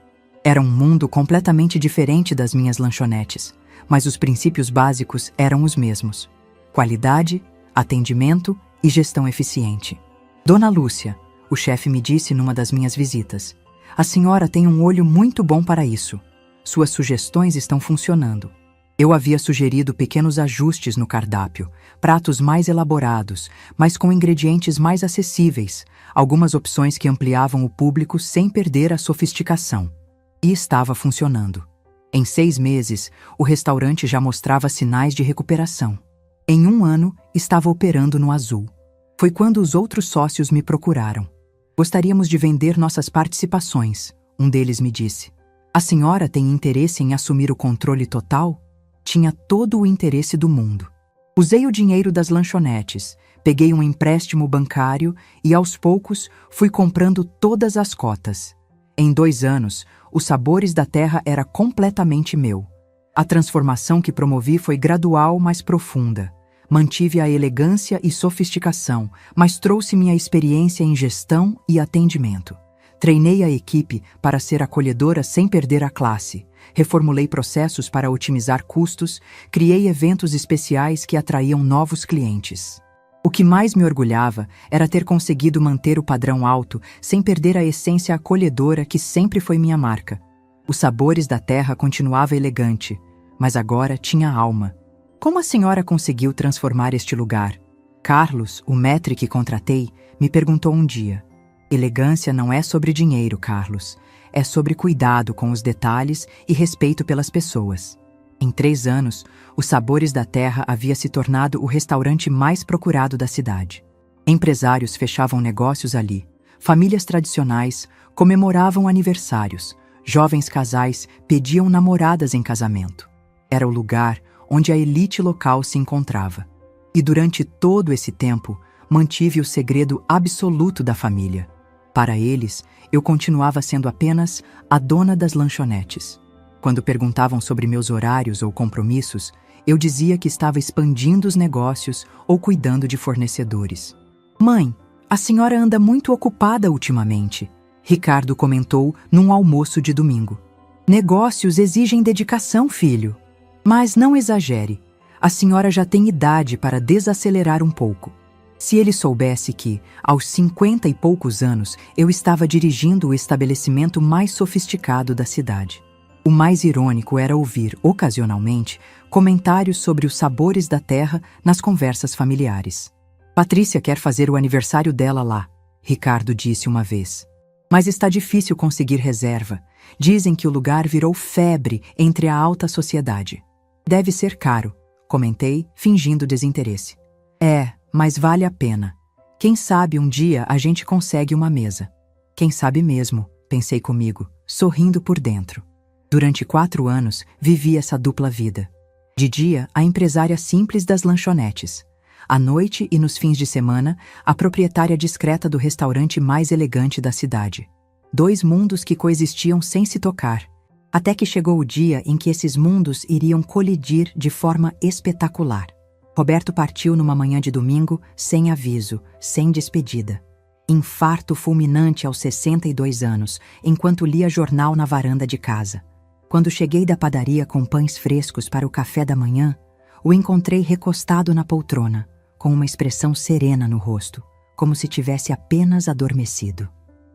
Era um mundo completamente diferente das minhas lanchonetes, mas os princípios básicos eram os mesmos: qualidade, atendimento e gestão eficiente. Dona Lúcia, o chefe me disse numa das minhas visitas, a senhora tem um olho muito bom para isso. Suas sugestões estão funcionando. Eu havia sugerido pequenos ajustes no cardápio, pratos mais elaborados, mas com ingredientes mais acessíveis, algumas opções que ampliavam o público sem perder a sofisticação. E estava funcionando. Em 6 meses, o restaurante já mostrava sinais de recuperação. Em 1 ano, estava operando no azul. Foi quando os outros sócios me procuraram. Gostaríamos de vender nossas participações, um deles me disse. A senhora tem interesse em assumir o controle total? Tinha todo o interesse do mundo. Usei o dinheiro das lanchonetes, peguei um empréstimo bancário e, aos poucos, fui comprando todas as cotas. Em 2 anos, os Sabores da Terra era completamente meu. A transformação que promovi foi gradual, mas profunda. Mantive a elegância e sofisticação, mas trouxe minha experiência em gestão e atendimento. Treinei a equipe para ser acolhedora sem perder a classe. Reformulei processos para otimizar custos, criei eventos especiais que atraíam novos clientes. O que mais me orgulhava era ter conseguido manter o padrão alto sem perder a essência acolhedora que sempre foi minha marca. Os Sabores da Terra continuava elegante, mas agora tinha alma. Como a senhora conseguiu transformar este lugar? Carlos, o maître que contratei, me perguntou um dia. Elegância não é sobre dinheiro, Carlos. É sobre cuidado com os detalhes e respeito pelas pessoas. Em 3 anos, os Sabores da Terra havia se tornado o restaurante mais procurado da cidade. Empresários fechavam negócios ali. Famílias tradicionais comemoravam aniversários. Jovens casais pediam namoradas em casamento. Era o lugar onde a elite local se encontrava. E durante todo esse tempo, mantive o segredo absoluto da família. Para eles, eu continuava sendo apenas a dona das lanchonetes. Quando perguntavam sobre meus horários ou compromissos, eu dizia que estava expandindo os negócios ou cuidando de fornecedores. Mãe, a senhora anda muito ocupada ultimamente, Ricardo comentou num almoço de domingo. Negócios exigem dedicação, filho. Mas não exagere, a senhora já tem idade para desacelerar um pouco. Se ele soubesse que, aos 50 e poucos anos, eu estava dirigindo o estabelecimento mais sofisticado da cidade. O mais irônico era ouvir, ocasionalmente, comentários sobre os Sabores da Terra nas conversas familiares. Patrícia quer fazer o aniversário dela lá, Ricardo disse uma vez. Mas está difícil conseguir reserva. Dizem que o lugar virou febre entre a alta sociedade. Deve ser caro, comentei, fingindo desinteresse. É, mas vale a pena. Quem sabe um dia a gente consegue uma mesa. Quem sabe mesmo, pensei comigo, sorrindo por dentro. Durante 4 anos, vivi essa dupla vida. De dia, a empresária simples das lanchonetes. À noite e nos fins de semana, a proprietária discreta do restaurante mais elegante da cidade. 2 mundos que coexistiam sem se tocar. Até que chegou o dia em que esses mundos iriam colidir de forma espetacular. Roberto partiu numa manhã de domingo, sem aviso, sem despedida. Infarto fulminante aos 62 anos, enquanto lia jornal na varanda de casa. Quando cheguei da padaria com pães frescos para o café da manhã, o encontrei recostado na poltrona, com uma expressão serena no rosto, como se tivesse apenas adormecido.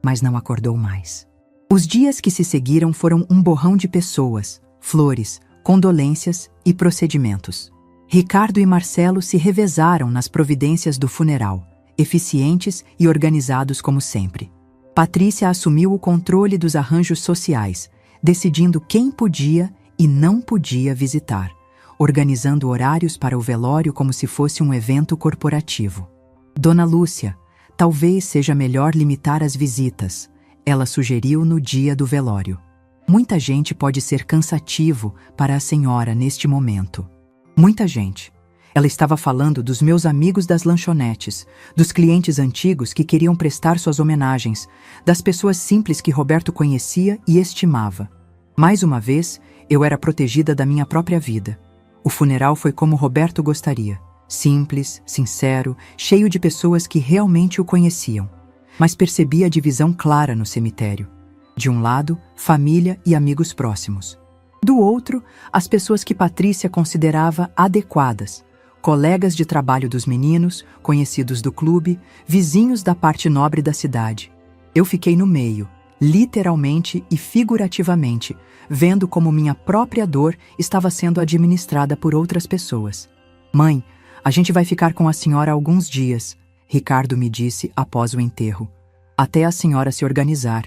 Mas não acordou mais. Os dias que se seguiram foram um borrão de pessoas, flores, condolências e procedimentos. Ricardo e Marcelo se revezaram nas providências do funeral, eficientes e organizados como sempre. Patrícia assumiu o controle dos arranjos sociais, decidindo quem podia e não podia visitar, organizando horários para o velório como se fosse um evento corporativo. Dona Lúcia, talvez seja melhor limitar as visitas, ela sugeriu no dia do velório. Muita gente pode ser cansativo para a senhora neste momento. Muita gente. Ela estava falando dos meus amigos das lanchonetes, dos clientes antigos que queriam prestar suas homenagens, das pessoas simples que Roberto conhecia e estimava. Mais uma vez, eu era protegida da minha própria vida. O funeral foi como Roberto gostaria. Simples, sincero, cheio de pessoas que realmente o conheciam. Mas percebi a divisão clara no cemitério. De um lado, família e amigos próximos. Do Do outro, as pessoas que Patrícia considerava adequadas, colegas de trabalho dos meninos, conhecidos do clube, vizinhos da parte nobre da cidade. Eu fiquei no meio, literalmente e figurativamente, vendo como minha própria dor estava sendo administrada por outras pessoas. Mãe, a gente vai ficar com a senhora alguns dias, Ricardo me disse após o enterro. Até a senhora se organizar.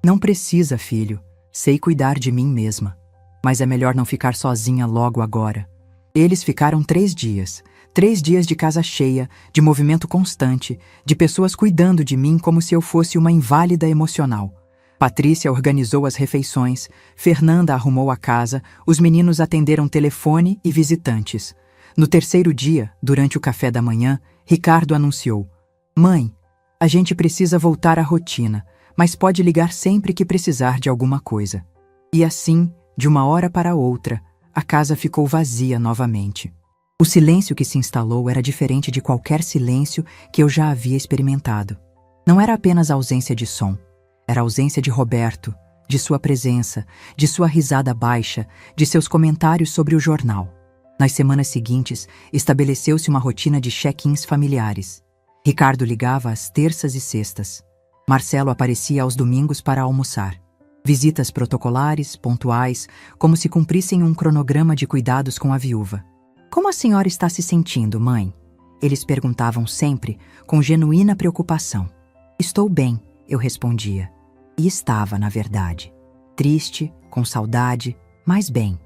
Não precisa, filho. Sei cuidar de mim mesma. Mas é melhor não ficar sozinha logo agora. Eles ficaram 3 dias. 3 dias de casa cheia, de movimento constante, de pessoas cuidando de mim como se eu fosse uma inválida emocional. Patrícia organizou as refeições, Fernanda arrumou a casa, os meninos atenderam telefone e visitantes. No 3º dia, durante o café da manhã, Ricardo anunciou: Mãe, a gente precisa voltar à rotina, mas pode ligar sempre que precisar de alguma coisa. E assim, de uma hora para outra, a casa ficou vazia novamente. O silêncio que se instalou era diferente de qualquer silêncio que eu já havia experimentado. Não era apenas a ausência de som, era a ausência de Roberto, de sua presença, de sua risada baixa, de seus comentários sobre o jornal. Nas semanas seguintes, estabeleceu-se uma rotina de check-ins familiares. Ricardo ligava às terças e sextas. Marcelo aparecia aos domingos para almoçar. Visitas protocolares, pontuais, como se cumprissem um cronograma de cuidados com a viúva. Como a senhora está se sentindo, mãe? Eles perguntavam sempre, com genuína preocupação. Estou bem, eu respondia. E estava, na verdade. Triste, com saudade, mas bem.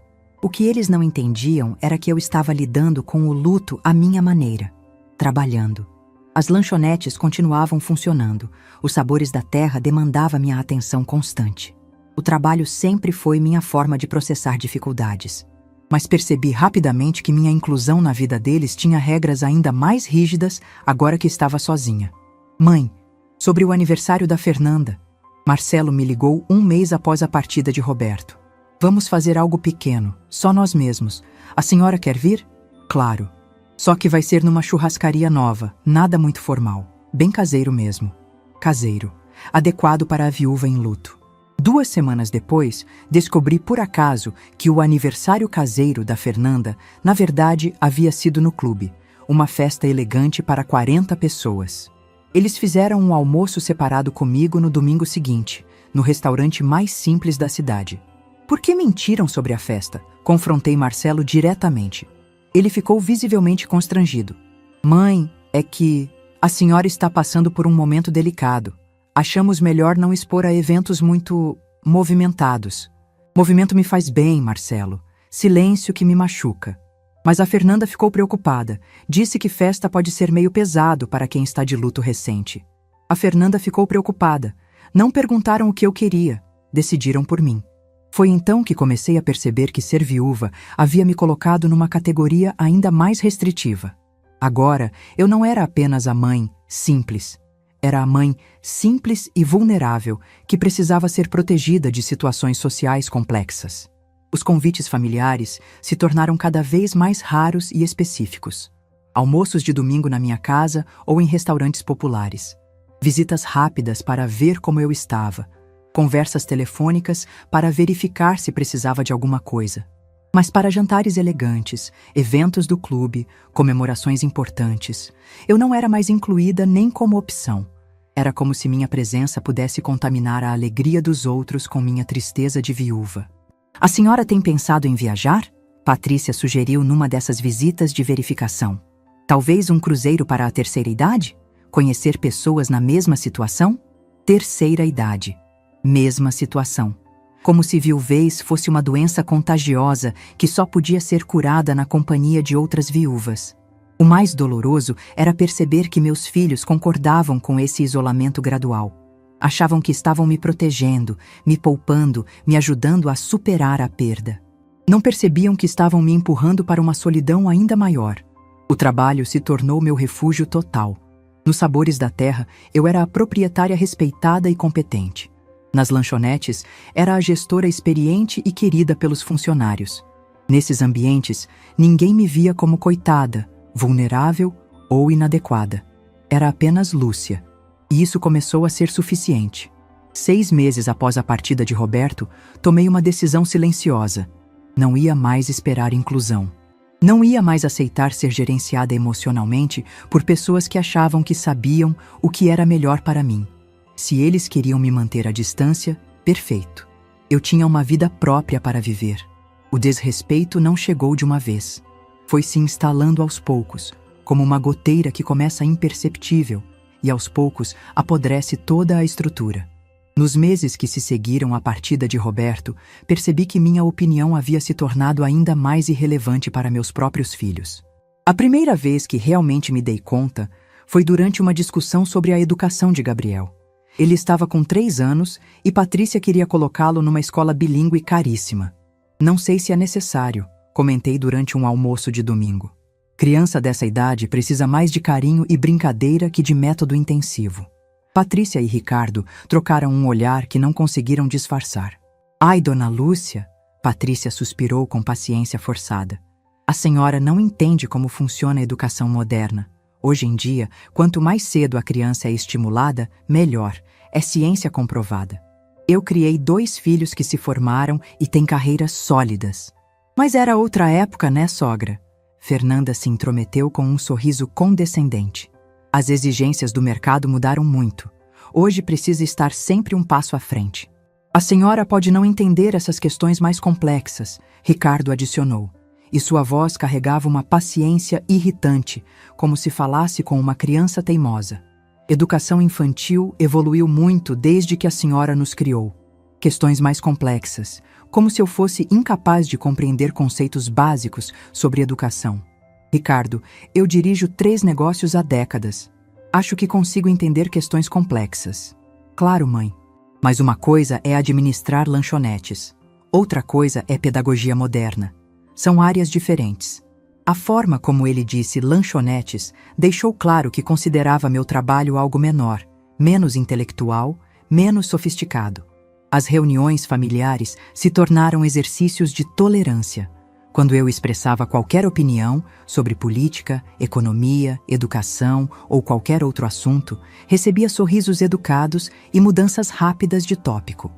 O que eles não entendiam era que eu estava lidando com o luto à minha maneira, trabalhando. As lanchonetes continuavam funcionando, os sabores da terra demandavam minha atenção constante. O trabalho sempre foi minha forma de processar dificuldades. Mas percebi rapidamente que minha inclusão na vida deles tinha regras ainda mais rígidas agora que estava sozinha. Mãe, sobre o aniversário da Fernanda, Marcelo me ligou 1 mês após a partida de Roberto. Vamos fazer algo pequeno, só nós mesmos. A senhora quer vir? Claro. Só que vai ser numa churrascaria nova, nada muito formal. Bem caseiro mesmo. Caseiro. Adequado para a viúva em luto. 2 semanas depois, descobri por acaso que o aniversário caseiro da Fernanda, na verdade, havia sido no clube. Uma festa elegante para 40 pessoas. Eles fizeram um almoço separado comigo no domingo seguinte, no restaurante mais simples da cidade. Por que mentiram sobre a festa? Confrontei Marcelo diretamente. Ele ficou visivelmente constrangido. Mãe, é que a senhora está passando por um momento delicado. Achamos melhor não expor a eventos muito movimentados. Movimento me faz bem, Marcelo. Silêncio que me machuca. Mas a Fernanda ficou preocupada. Disse que festa pode ser meio pesado para quem está de luto recente. A Fernanda ficou preocupada. Não perguntaram o que eu queria. Decidiram por mim. Foi então que comecei a perceber que ser viúva havia me colocado numa categoria ainda mais restritiva. Agora, eu não era apenas a mãe simples. Era a mãe simples e vulnerável que precisava ser protegida de situações sociais complexas. Os convites familiares se tornaram cada vez mais raros e específicos. Almoços de domingo na minha casa ou em restaurantes populares. Visitas rápidas para ver como eu estava. Conversas telefônicas para verificar se precisava de alguma coisa. Mas para jantares elegantes, eventos do clube, comemorações importantes, eu não era mais incluída nem como opção. Era como se minha presença pudesse contaminar a alegria dos outros com minha tristeza de viúva. A senhora tem pensado em viajar? Patrícia sugeriu numa dessas visitas de verificação. Talvez um cruzeiro para a terceira idade? Conhecer pessoas na mesma situação? Terceira idade. Mesma situação. Como se viuvez fosse uma doença contagiosa que só podia ser curada na companhia de outras viúvas. O mais doloroso era perceber que meus filhos concordavam com esse isolamento gradual. Achavam que estavam me protegendo, me poupando, me ajudando a superar a perda. Não percebiam que estavam me empurrando para uma solidão ainda maior. O trabalho se tornou meu refúgio total. Nos sabores da terra, eu era a proprietária respeitada e competente. Nas lanchonetes, era a gestora experiente e querida pelos funcionários. Nesses ambientes, ninguém me via como coitada, vulnerável ou inadequada. Era apenas Lúcia. E isso começou a ser suficiente. 6 meses após a partida de Roberto, tomei uma decisão silenciosa. Não ia mais esperar inclusão. Não ia mais aceitar ser gerenciada emocionalmente por pessoas que achavam que sabiam o que era melhor para mim. Se eles queriam me manter à distância, perfeito. Eu tinha uma vida própria para viver. O desrespeito não chegou de uma vez. Foi se instalando aos poucos, como uma goteira que começa imperceptível e aos poucos apodrece toda a estrutura. Nos meses que se seguiram à partida de Roberto, percebi que minha opinião havia se tornado ainda mais irrelevante para meus próprios filhos. A primeira vez que realmente me dei conta foi durante uma discussão sobre a educação de Gabriel. Ele estava com 3 anos e Patrícia queria colocá-lo numa escola bilíngue caríssima. Não sei se é necessário, comentei durante um almoço de domingo. Criança dessa idade precisa mais de carinho e brincadeira que de método intensivo. Patrícia e Ricardo trocaram um olhar que não conseguiram disfarçar. Ai, dona Lúcia, Patrícia suspirou com paciência forçada. A senhora não entende como funciona a educação moderna. Hoje em dia, quanto mais cedo a criança é estimulada, melhor. É ciência comprovada. Eu criei 2 filhos que se formaram e têm carreiras sólidas. Mas era outra época, né, sogra? Fernanda se intrometeu com um sorriso condescendente. As exigências do mercado mudaram muito. Hoje precisa estar sempre um passo à frente. A senhora pode não entender essas questões mais complexas, Ricardo adicionou, e sua voz carregava uma paciência irritante, como se falasse com uma criança teimosa. Educação infantil evoluiu muito desde que a senhora nos criou. Questões mais complexas, como se eu fosse incapaz de compreender conceitos básicos sobre educação. Ricardo, eu dirijo 3 negócios há décadas. Acho que consigo entender questões complexas. Claro, mãe. Mas uma coisa é administrar lanchonetes. Outra coisa é pedagogia moderna. São áreas diferentes. A forma como ele disse lanchonetes deixou claro que considerava meu trabalho algo menor, menos intelectual, menos sofisticado. As reuniões familiares se tornaram exercícios de tolerância. Quando eu expressava qualquer opinião sobre política, economia, educação ou qualquer outro assunto, recebia sorrisos educados e mudanças rápidas de tópico.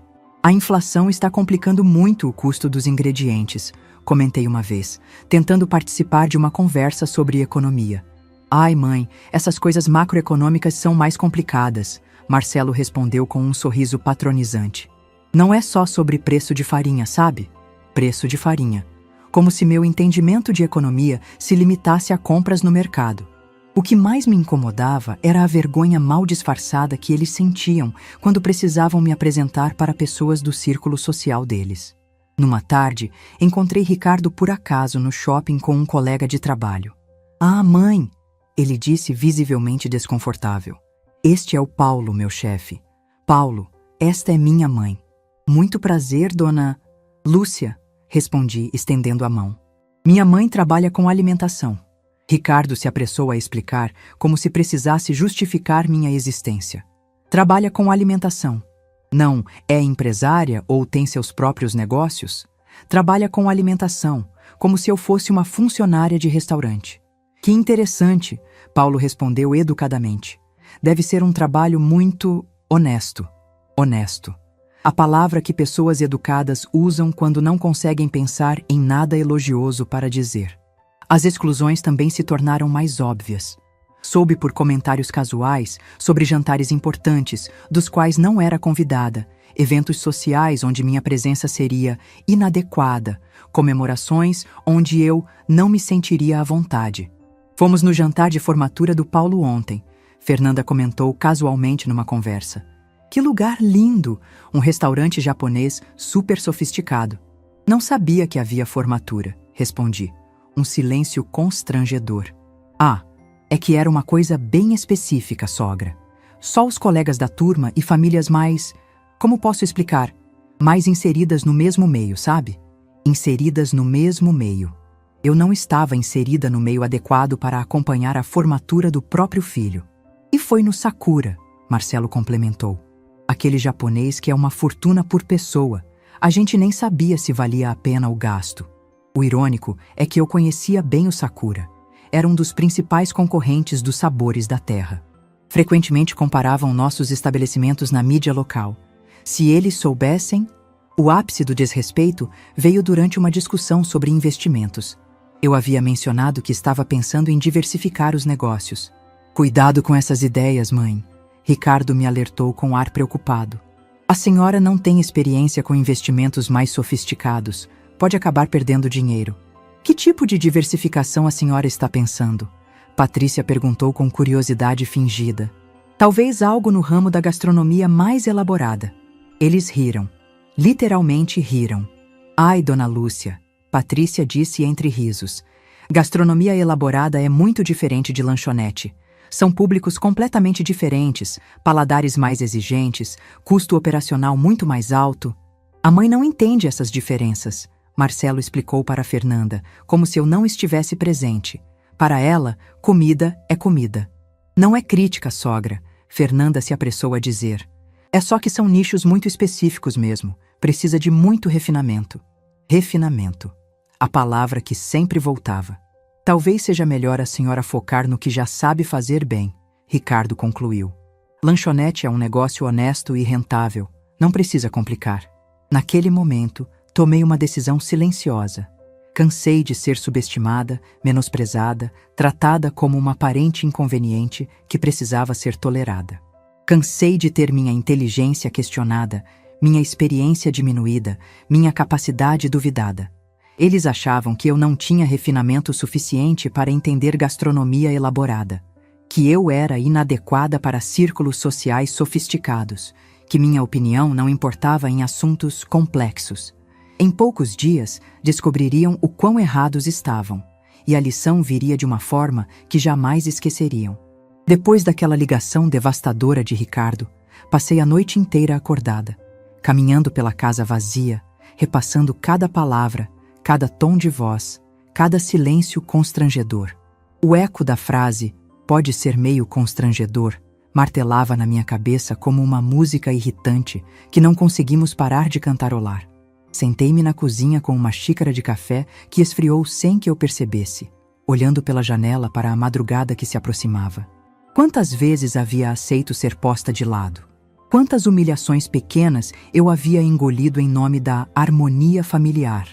A inflação está complicando muito o custo dos ingredientes, comentei uma vez, tentando participar de uma conversa sobre economia. Ai, mãe, essas coisas macroeconômicas são mais complicadas, Marcelo respondeu com um sorriso patronizante. Não é só sobre preço de farinha, sabe? Preço de farinha. Como se meu entendimento de economia se limitasse a compras no mercado. O que mais me incomodava era a vergonha mal disfarçada que eles sentiam quando precisavam me apresentar para pessoas do círculo social deles. Numa tarde, encontrei Ricardo por acaso no shopping com um colega de trabalho. Ah, mãe! Ele disse visivelmente desconfortável. Este é o Paulo, meu chefe. Paulo, esta é minha mãe. Muito prazer, dona Lúcia, respondi, estendendo a mão. Minha mãe trabalha com alimentação. Ricardo se apressou a explicar, como se precisasse justificar minha existência. Trabalha com alimentação. Não é empresária ou tem seus próprios negócios? Trabalha com alimentação, como se eu fosse uma funcionária de restaurante. Que interessante, Paulo respondeu educadamente. Deve ser um trabalho muito honesto. Honesto. A palavra que pessoas educadas usam quando não conseguem pensar em nada elogioso para dizer. As exclusões também se tornaram mais óbvias. Soube por comentários casuais sobre jantares importantes, dos quais não era convidada, eventos sociais onde minha presença seria inadequada, comemorações onde eu não me sentiria à vontade. Fomos no jantar de formatura do Paulo ontem, Fernanda comentou casualmente numa conversa. Que lugar lindo! Um restaurante japonês super sofisticado. Não sabia que havia formatura, respondi. Um silêncio constrangedor. Ah, é que era uma coisa bem específica, sogra. Só os colegas da turma e famílias mais... Como posso explicar? Mais inseridas no mesmo meio, sabe? Inseridas no mesmo meio. Eu não estava inserida no meio adequado para acompanhar a formatura do próprio filho. E foi no Sakura, Marcelo complementou. Aquele japonês que é uma fortuna por pessoa. A gente nem sabia se valia a pena o gasto. O irônico é que eu conhecia bem o Sakura. Era um dos principais concorrentes dos sabores da terra. Frequentemente comparavam nossos estabelecimentos na mídia local. Se eles soubessem... O ápice do desrespeito veio durante uma discussão sobre investimentos. Eu havia mencionado que estava pensando em diversificar os negócios. Cuidado com essas ideias, mãe. Ricardo me alertou com ar preocupado. A senhora não tem experiência com investimentos mais sofisticados. Pode acabar perdendo dinheiro. Que tipo de diversificação a senhora está pensando? Patrícia perguntou com curiosidade fingida. Talvez algo no ramo da gastronomia mais elaborada. Eles riram. Literalmente riram. Ai, dona Lúcia, Patrícia disse entre risos. Gastronomia elaborada é muito diferente de lanchonete. São públicos completamente diferentes, paladares mais exigentes, custo operacional muito mais alto. A mãe não entende essas diferenças, Marcelo explicou para Fernanda, como se eu não estivesse presente. Para ela, comida é comida. Não é crítica, sogra, Fernanda se apressou a dizer. É só que são nichos muito específicos mesmo. Precisa de muito refinamento. Refinamento. A palavra que sempre voltava. Talvez seja melhor a senhora focar no que já sabe fazer bem, Ricardo concluiu. Lanchonete é um negócio honesto e rentável. Não precisa complicar. Naquele momento, tomei uma decisão silenciosa. Cansei de ser subestimada, menosprezada, tratada como uma aparente inconveniente que precisava ser tolerada. Cansei de ter minha inteligência questionada, minha experiência diminuída, minha capacidade duvidada. Eles achavam que eu não tinha refinamento suficiente para entender gastronomia elaborada, que eu era inadequada para círculos sociais sofisticados, que minha opinião não importava em assuntos complexos. Em poucos dias, descobririam o quão errados estavam, e a lição viria de uma forma que jamais esqueceriam. Depois daquela ligação devastadora de Ricardo, passei a noite inteira acordada, caminhando pela casa vazia, repassando cada palavra, cada tom de voz, cada silêncio constrangedor. O eco da frase, pode ser meio constrangedor, martelava na minha cabeça como uma música irritante que não conseguimos parar de cantarolar. Sentei-me na cozinha com uma xícara de café que esfriou sem que eu percebesse, olhando pela janela para a madrugada que se aproximava. Quantas vezes havia aceito ser posta de lado? Quantas humilhações pequenas eu havia engolido em nome da harmonia familiar?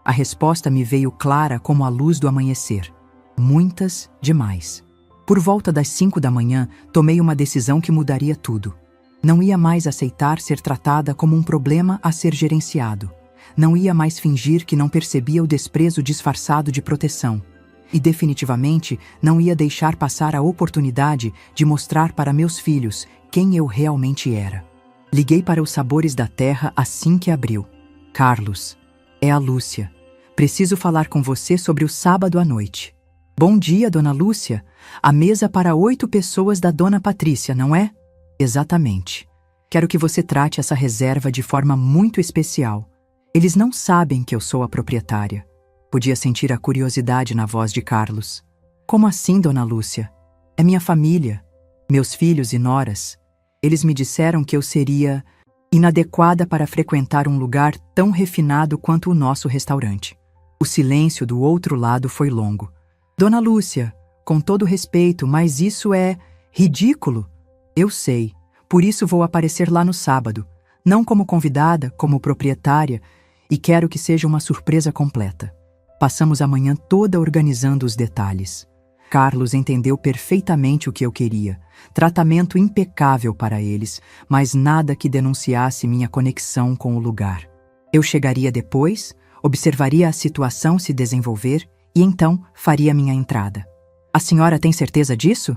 A resposta me veio clara como a luz do amanhecer. Muitas demais. Por volta das 5 da manhã, tomei uma decisão que mudaria tudo. Não ia mais aceitar ser tratada como um problema a ser gerenciado. Não ia mais fingir que não percebia o desprezo disfarçado de proteção. E definitivamente não ia deixar passar a oportunidade de mostrar para meus filhos quem eu realmente era. Liguei para os Sabores da Terra assim que abriu. Carlos, é a Lúcia. Preciso falar com você sobre o sábado à noite. Bom dia, dona Lúcia. A mesa para 8 pessoas da dona Patrícia, não é? Exatamente. Quero que você trate essa reserva de forma muito especial. Eles não sabem que eu sou a proprietária. Podia sentir a curiosidade na voz de Carlos. Como assim, dona Lúcia? É minha família, meus filhos e noras. Eles me disseram que eu seria inadequada para frequentar um lugar tão refinado quanto o nosso restaurante. O silêncio do outro lado foi longo. Dona Lúcia, com todo respeito, mas isso é ridículo. Eu sei, por isso vou aparecer lá no sábado, não como convidada, como proprietária, e quero que seja uma surpresa completa. Passamos a manhã toda organizando os detalhes. Carlos entendeu perfeitamente o que eu queria. Tratamento impecável para eles, mas nada que denunciasse minha conexão com o lugar. Eu chegaria depois, observaria a situação se desenvolver e então faria minha entrada. A senhora tem certeza disso?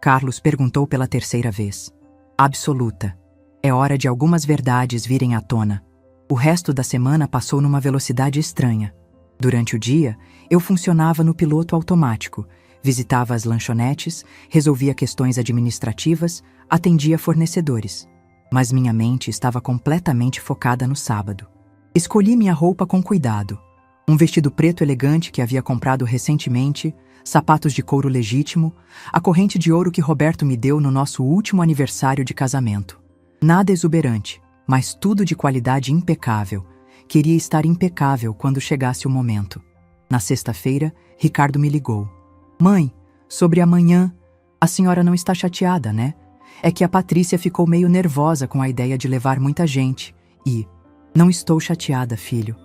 Carlos perguntou pela terceira vez. Absoluta. É hora de algumas verdades virem à tona. O resto da semana passou numa velocidade estranha. Durante o dia, eu funcionava no piloto automático, visitava as lanchonetes, resolvia questões administrativas, atendia fornecedores. Mas minha mente estava completamente focada no sábado. Escolhi minha roupa com cuidado. Um vestido preto elegante que havia comprado recentemente, sapatos de couro legítimo, a corrente de ouro que Roberto me deu no nosso último aniversário de casamento. Nada exuberante, mas tudo de qualidade impecável. Queria estar impecável quando chegasse o momento. Na sexta-feira, Ricardo me ligou. Mãe, sobre amanhã, a senhora não está chateada, né? É que a Patrícia ficou meio nervosa com a ideia de levar muita gente. E, Não estou chateada, filho.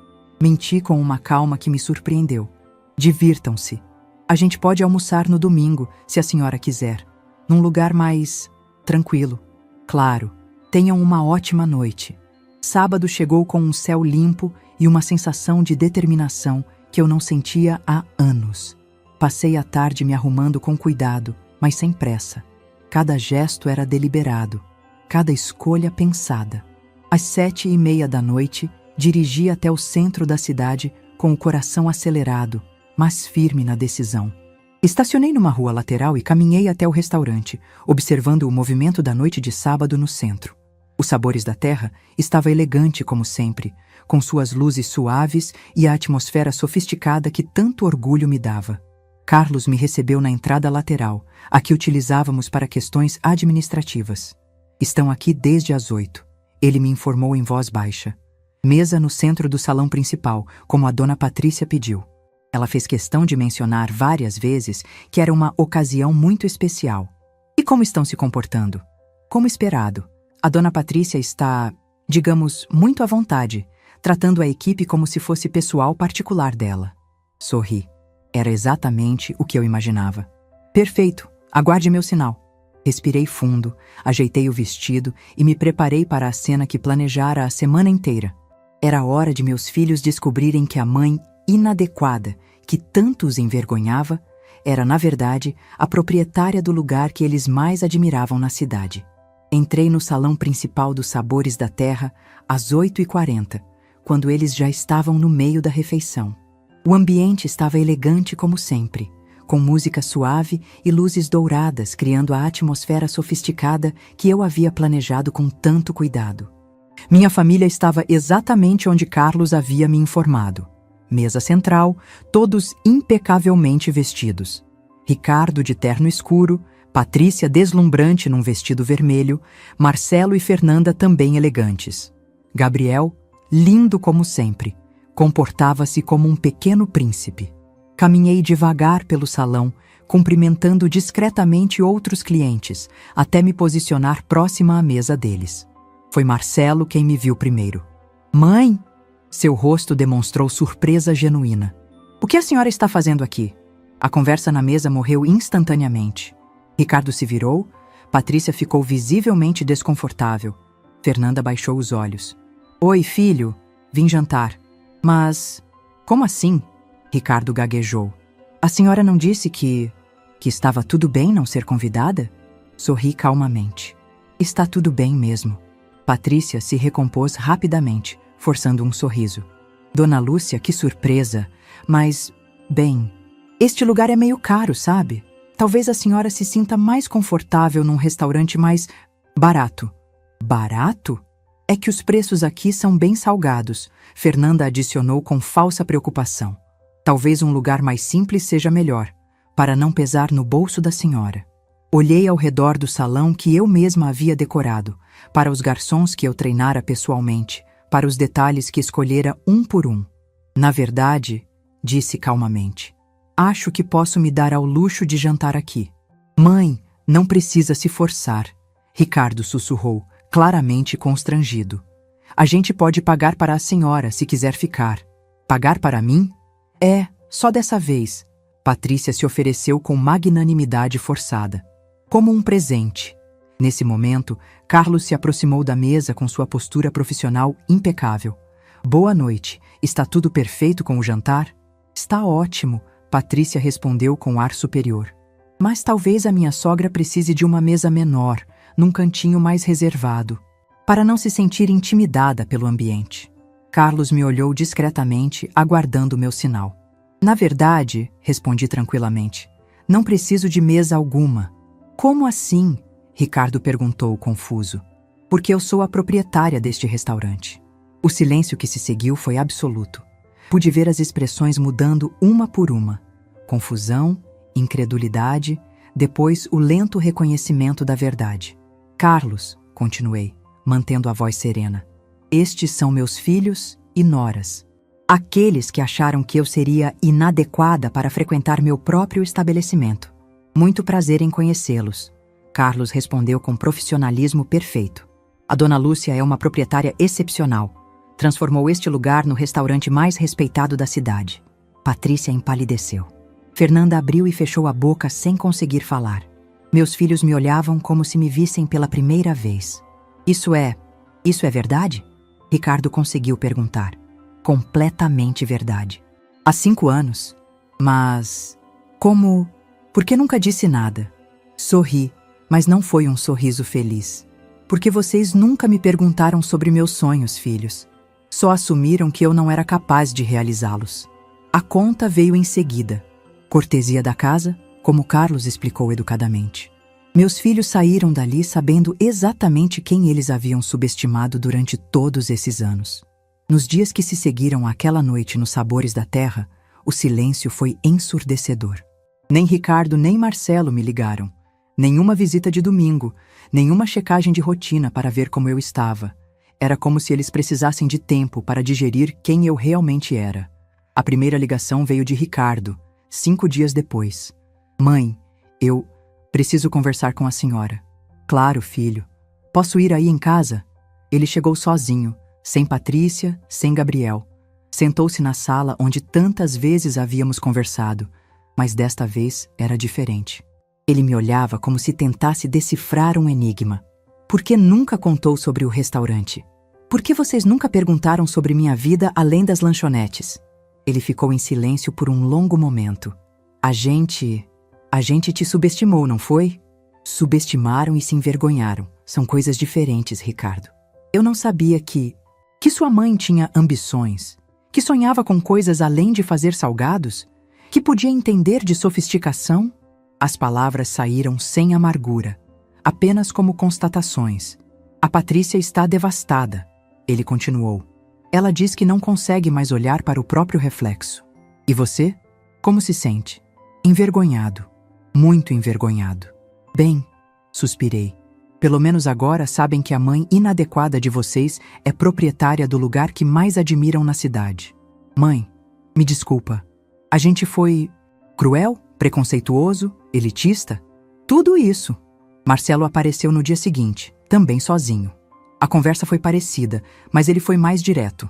Menti com uma calma que me surpreendeu. Divirtam-se. A gente pode almoçar no domingo, se a senhora quiser. Num lugar mais tranquilo. Claro, tenham uma ótima noite. Sábado chegou com um céu limpo e uma sensação de determinação que eu não sentia há anos. Passei a tarde me arrumando com cuidado, mas sem pressa. Cada gesto era deliberado, cada escolha pensada. Às 7:30 da noite, dirigi até o centro da cidade com o coração acelerado, mas firme na decisão. Estacionei numa rua lateral e caminhei até o restaurante, observando o movimento da noite de sábado no centro. Os Sabores da Terra estava elegante como sempre, com suas luzes suaves e a atmosfera sofisticada que tanto orgulho me dava. Carlos me recebeu na entrada lateral, a que utilizávamos para questões administrativas. Estão aqui desde as 8. Ele me informou em voz baixa. Mesa no centro do salão principal, como a dona Patrícia pediu. Ela fez questão de mencionar várias vezes que era uma ocasião muito especial. E como estão se comportando? Como esperado. A dona Patrícia está, digamos, muito à vontade, tratando a equipe como se fosse pessoal particular dela. Sorri. Era exatamente o que eu imaginava. Perfeito, aguarde meu sinal. Respirei fundo, ajeitei o vestido e me preparei para a cena que planejara a semana inteira. Era hora de meus filhos descobrirem que a mãe inadequada, que tanto os envergonhava, era, na verdade, a proprietária do lugar que eles mais admiravam na cidade. Entrei no salão principal dos Sabores da Terra às 8:40, quando eles já estavam no meio da refeição. O ambiente estava elegante como sempre, com música suave e luzes douradas criando a atmosfera sofisticada que eu havia planejado com tanto cuidado. Minha família estava exatamente onde Carlos havia me informado. Mesa central, todos impecavelmente vestidos. Ricardo de terno escuro, Patrícia deslumbrante num vestido vermelho, Marcelo e Fernanda também elegantes. Gabriel, lindo como sempre, comportava-se como um pequeno príncipe. Caminhei devagar pelo salão, cumprimentando discretamente outros clientes, até me posicionar próxima à mesa deles. Foi Marcelo quem me viu primeiro. Mãe! Seu rosto demonstrou surpresa genuína. O que a senhora está fazendo aqui? A conversa na mesa morreu instantaneamente. Ricardo se virou, Patrícia ficou visivelmente desconfortável. Fernanda baixou os olhos. Oi, filho, vim jantar. Mas, como assim? Ricardo gaguejou. A senhora não disse que estava tudo bem não ser convidada? Sorri calmamente. Está tudo bem mesmo. Patrícia se recompôs rapidamente, forçando um sorriso. Dona Lúcia, que surpresa. Mas, bem, este lugar é meio caro, sabe? Talvez a senhora se sinta mais confortável num restaurante mais barato. Barato? É que os preços aqui são bem salgados, Fernanda adicionou com falsa preocupação. Talvez um lugar mais simples seja melhor, para não pesar no bolso da senhora. Olhei ao redor do salão que eu mesma havia decorado, para os garçons que eu treinara pessoalmente, para os detalhes que escolhera um por um. Na verdade, disse calmamente, acho que posso me dar ao luxo de jantar aqui. Mãe, não precisa se forçar, Ricardo sussurrou, claramente constrangido. A gente pode pagar para a senhora se quiser ficar. Pagar para mim? É, só dessa vez. Patrícia se ofereceu com magnanimidade forçada. Como um presente. Nesse momento, Carlos se aproximou da mesa com sua postura profissional impecável. Boa noite. Está tudo perfeito com o jantar? Está ótimo, Patrícia respondeu com ar superior. Mas talvez a minha sogra precise de uma mesa menor, num cantinho mais reservado, para não se sentir intimidada pelo ambiente. Carlos me olhou discretamente, aguardando meu sinal. Na verdade, respondi tranquilamente, não preciso de mesa alguma. Como assim? Ricardo perguntou, confuso. Porque eu sou a proprietária deste restaurante. O silêncio que se seguiu foi absoluto. Pude ver as expressões mudando uma por uma. Confusão, incredulidade, depois o lento reconhecimento da verdade. Carlos, continuei, mantendo a voz serena, estes são meus filhos e noras. Aqueles que acharam que eu seria inadequada para frequentar meu próprio estabelecimento. Muito prazer em conhecê-los. Carlos respondeu com profissionalismo perfeito. A dona Lúcia é uma proprietária excepcional. transformou este lugar no restaurante mais respeitado da cidade. Patrícia empalideceu. Fernanda abriu e fechou a boca sem conseguir falar. Meus filhos me olhavam como se me vissem pela primeira vez. Isso é verdade? Ricardo conseguiu perguntar. Completamente verdade. Há 5 anos. Mas... como... Por que nunca disse nada? Sorri, mas não foi um sorriso feliz. Porque vocês nunca me perguntaram sobre meus sonhos, filhos. Só assumiram que eu não era capaz de realizá-los. A conta veio em seguida. Cortesia da casa, como Carlos explicou educadamente. Meus filhos saíram dali sabendo exatamente quem eles haviam subestimado durante todos esses anos. Nos dias que se seguiram àquela noite nos Sabores da Terra, o silêncio foi ensurdecedor. Nem Ricardo nem Marcelo me ligaram. Nenhuma visita de domingo, nenhuma checagem de rotina para ver como eu estava. Era como se eles precisassem de tempo para digerir quem eu realmente era. A primeira ligação veio de Ricardo, 5 dias depois. Mãe, eu preciso conversar com a senhora. Claro, filho. Posso ir aí em casa? Ele chegou sozinho, sem Patrícia, sem Gabriel. Sentou-se na sala onde tantas vezes havíamos conversado, mas desta vez era diferente. Ele me olhava como se tentasse decifrar um enigma. Por que nunca contou sobre o restaurante? Por que vocês nunca perguntaram sobre minha vida além das lanchonetes? Ele ficou em silêncio por um longo momento. A gente te subestimou, não foi? Subestimaram e se envergonharam. São coisas diferentes, Ricardo. Eu não sabia que sua mãe tinha ambições, que sonhava com coisas além de fazer salgados, que podia entender de sofisticação. As palavras saíram sem amargura, apenas como constatações. A Patrícia está devastada, ele continuou. Ela diz que não consegue mais olhar para o próprio reflexo. E você? Como se sente? Envergonhado. Muito envergonhado. Bem, suspirei. Pelo menos agora sabem que a mãe inadequada de vocês é proprietária do lugar que mais admiram na cidade. Mãe, me desculpa. A gente foi cruel, preconceituoso, elitista? Tudo isso. Marcelo apareceu no dia seguinte, também sozinho. A conversa foi parecida, mas ele foi mais direto.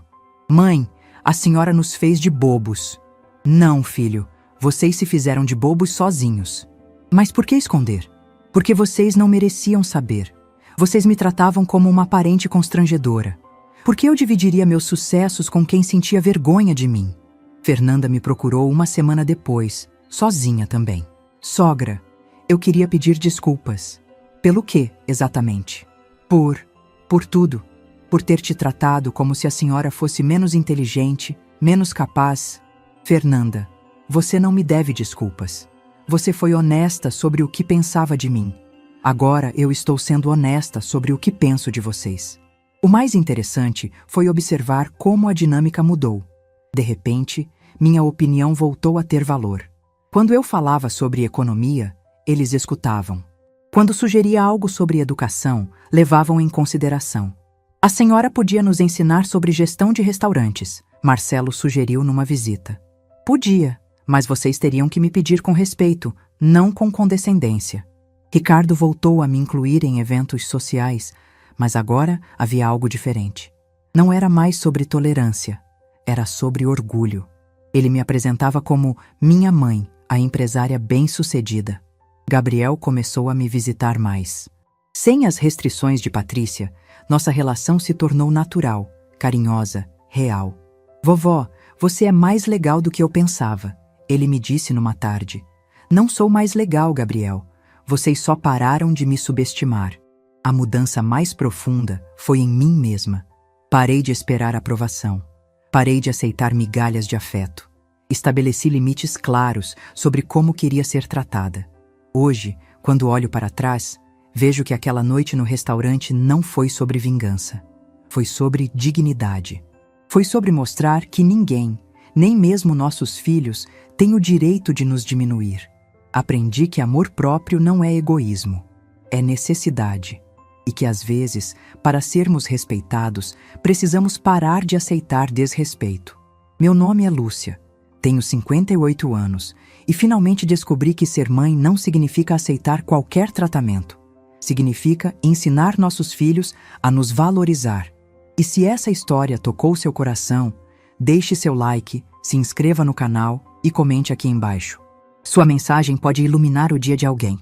Mãe, a senhora nos fez de bobos. Não, filho, vocês se fizeram de bobos sozinhos. Mas por que esconder? Porque vocês não mereciam saber. Vocês me tratavam como uma parente constrangedora. Por que eu dividiria meus sucessos com quem sentia vergonha de mim? Fernanda me procurou uma semana depois, sozinha também. Sogra, eu queria pedir desculpas. Pelo quê, exatamente? Por tudo. Por ter te tratado como se a senhora fosse menos inteligente, menos capaz. Fernanda, você não me deve desculpas. Você foi honesta sobre o que pensava de mim. Agora eu estou sendo honesta sobre o que penso de vocês. O mais interessante foi observar como a dinâmica mudou. De repente, minha opinião voltou a ter valor. Quando eu falava sobre economia, eles escutavam. Quando sugeria algo sobre educação, levavam em consideração. A senhora podia nos ensinar sobre gestão de restaurantes, Marcelo sugeriu numa visita. Podia, mas vocês teriam que me pedir com respeito, não com condescendência. Ricardo voltou a me incluir em eventos sociais, mas agora havia algo diferente. Não era mais sobre tolerância, era sobre orgulho. Ele me apresentava como minha mãe, a empresária bem-sucedida. Gabriel começou a me visitar mais. Sem as restrições de Patrícia, nossa relação se tornou natural, carinhosa, real. Vovó, você é mais legal do que eu pensava, ele me disse numa tarde. Não sou mais legal, Gabriel. Vocês só pararam de me subestimar. A mudança mais profunda foi em mim mesma. Parei de esperar aprovação. Parei de aceitar migalhas de afeto. Estabeleci limites claros sobre como queria ser tratada. Hoje, quando olho para trás, vejo que aquela noite no restaurante não foi sobre vingança. Foi sobre dignidade. Foi sobre mostrar que ninguém, nem mesmo nossos filhos, tem o direito de nos diminuir. Aprendi que amor próprio não é egoísmo, é necessidade. E que às vezes, para sermos respeitados, precisamos parar de aceitar desrespeito. Meu nome é Lúcia. Tenho 58 anos e finalmente descobri que ser mãe não significa aceitar qualquer tratamento. Significa ensinar nossos filhos a nos valorizar. E se essa história tocou seu coração, deixe seu like, se inscreva no canal e comente aqui embaixo. Sua mensagem pode iluminar o dia de alguém.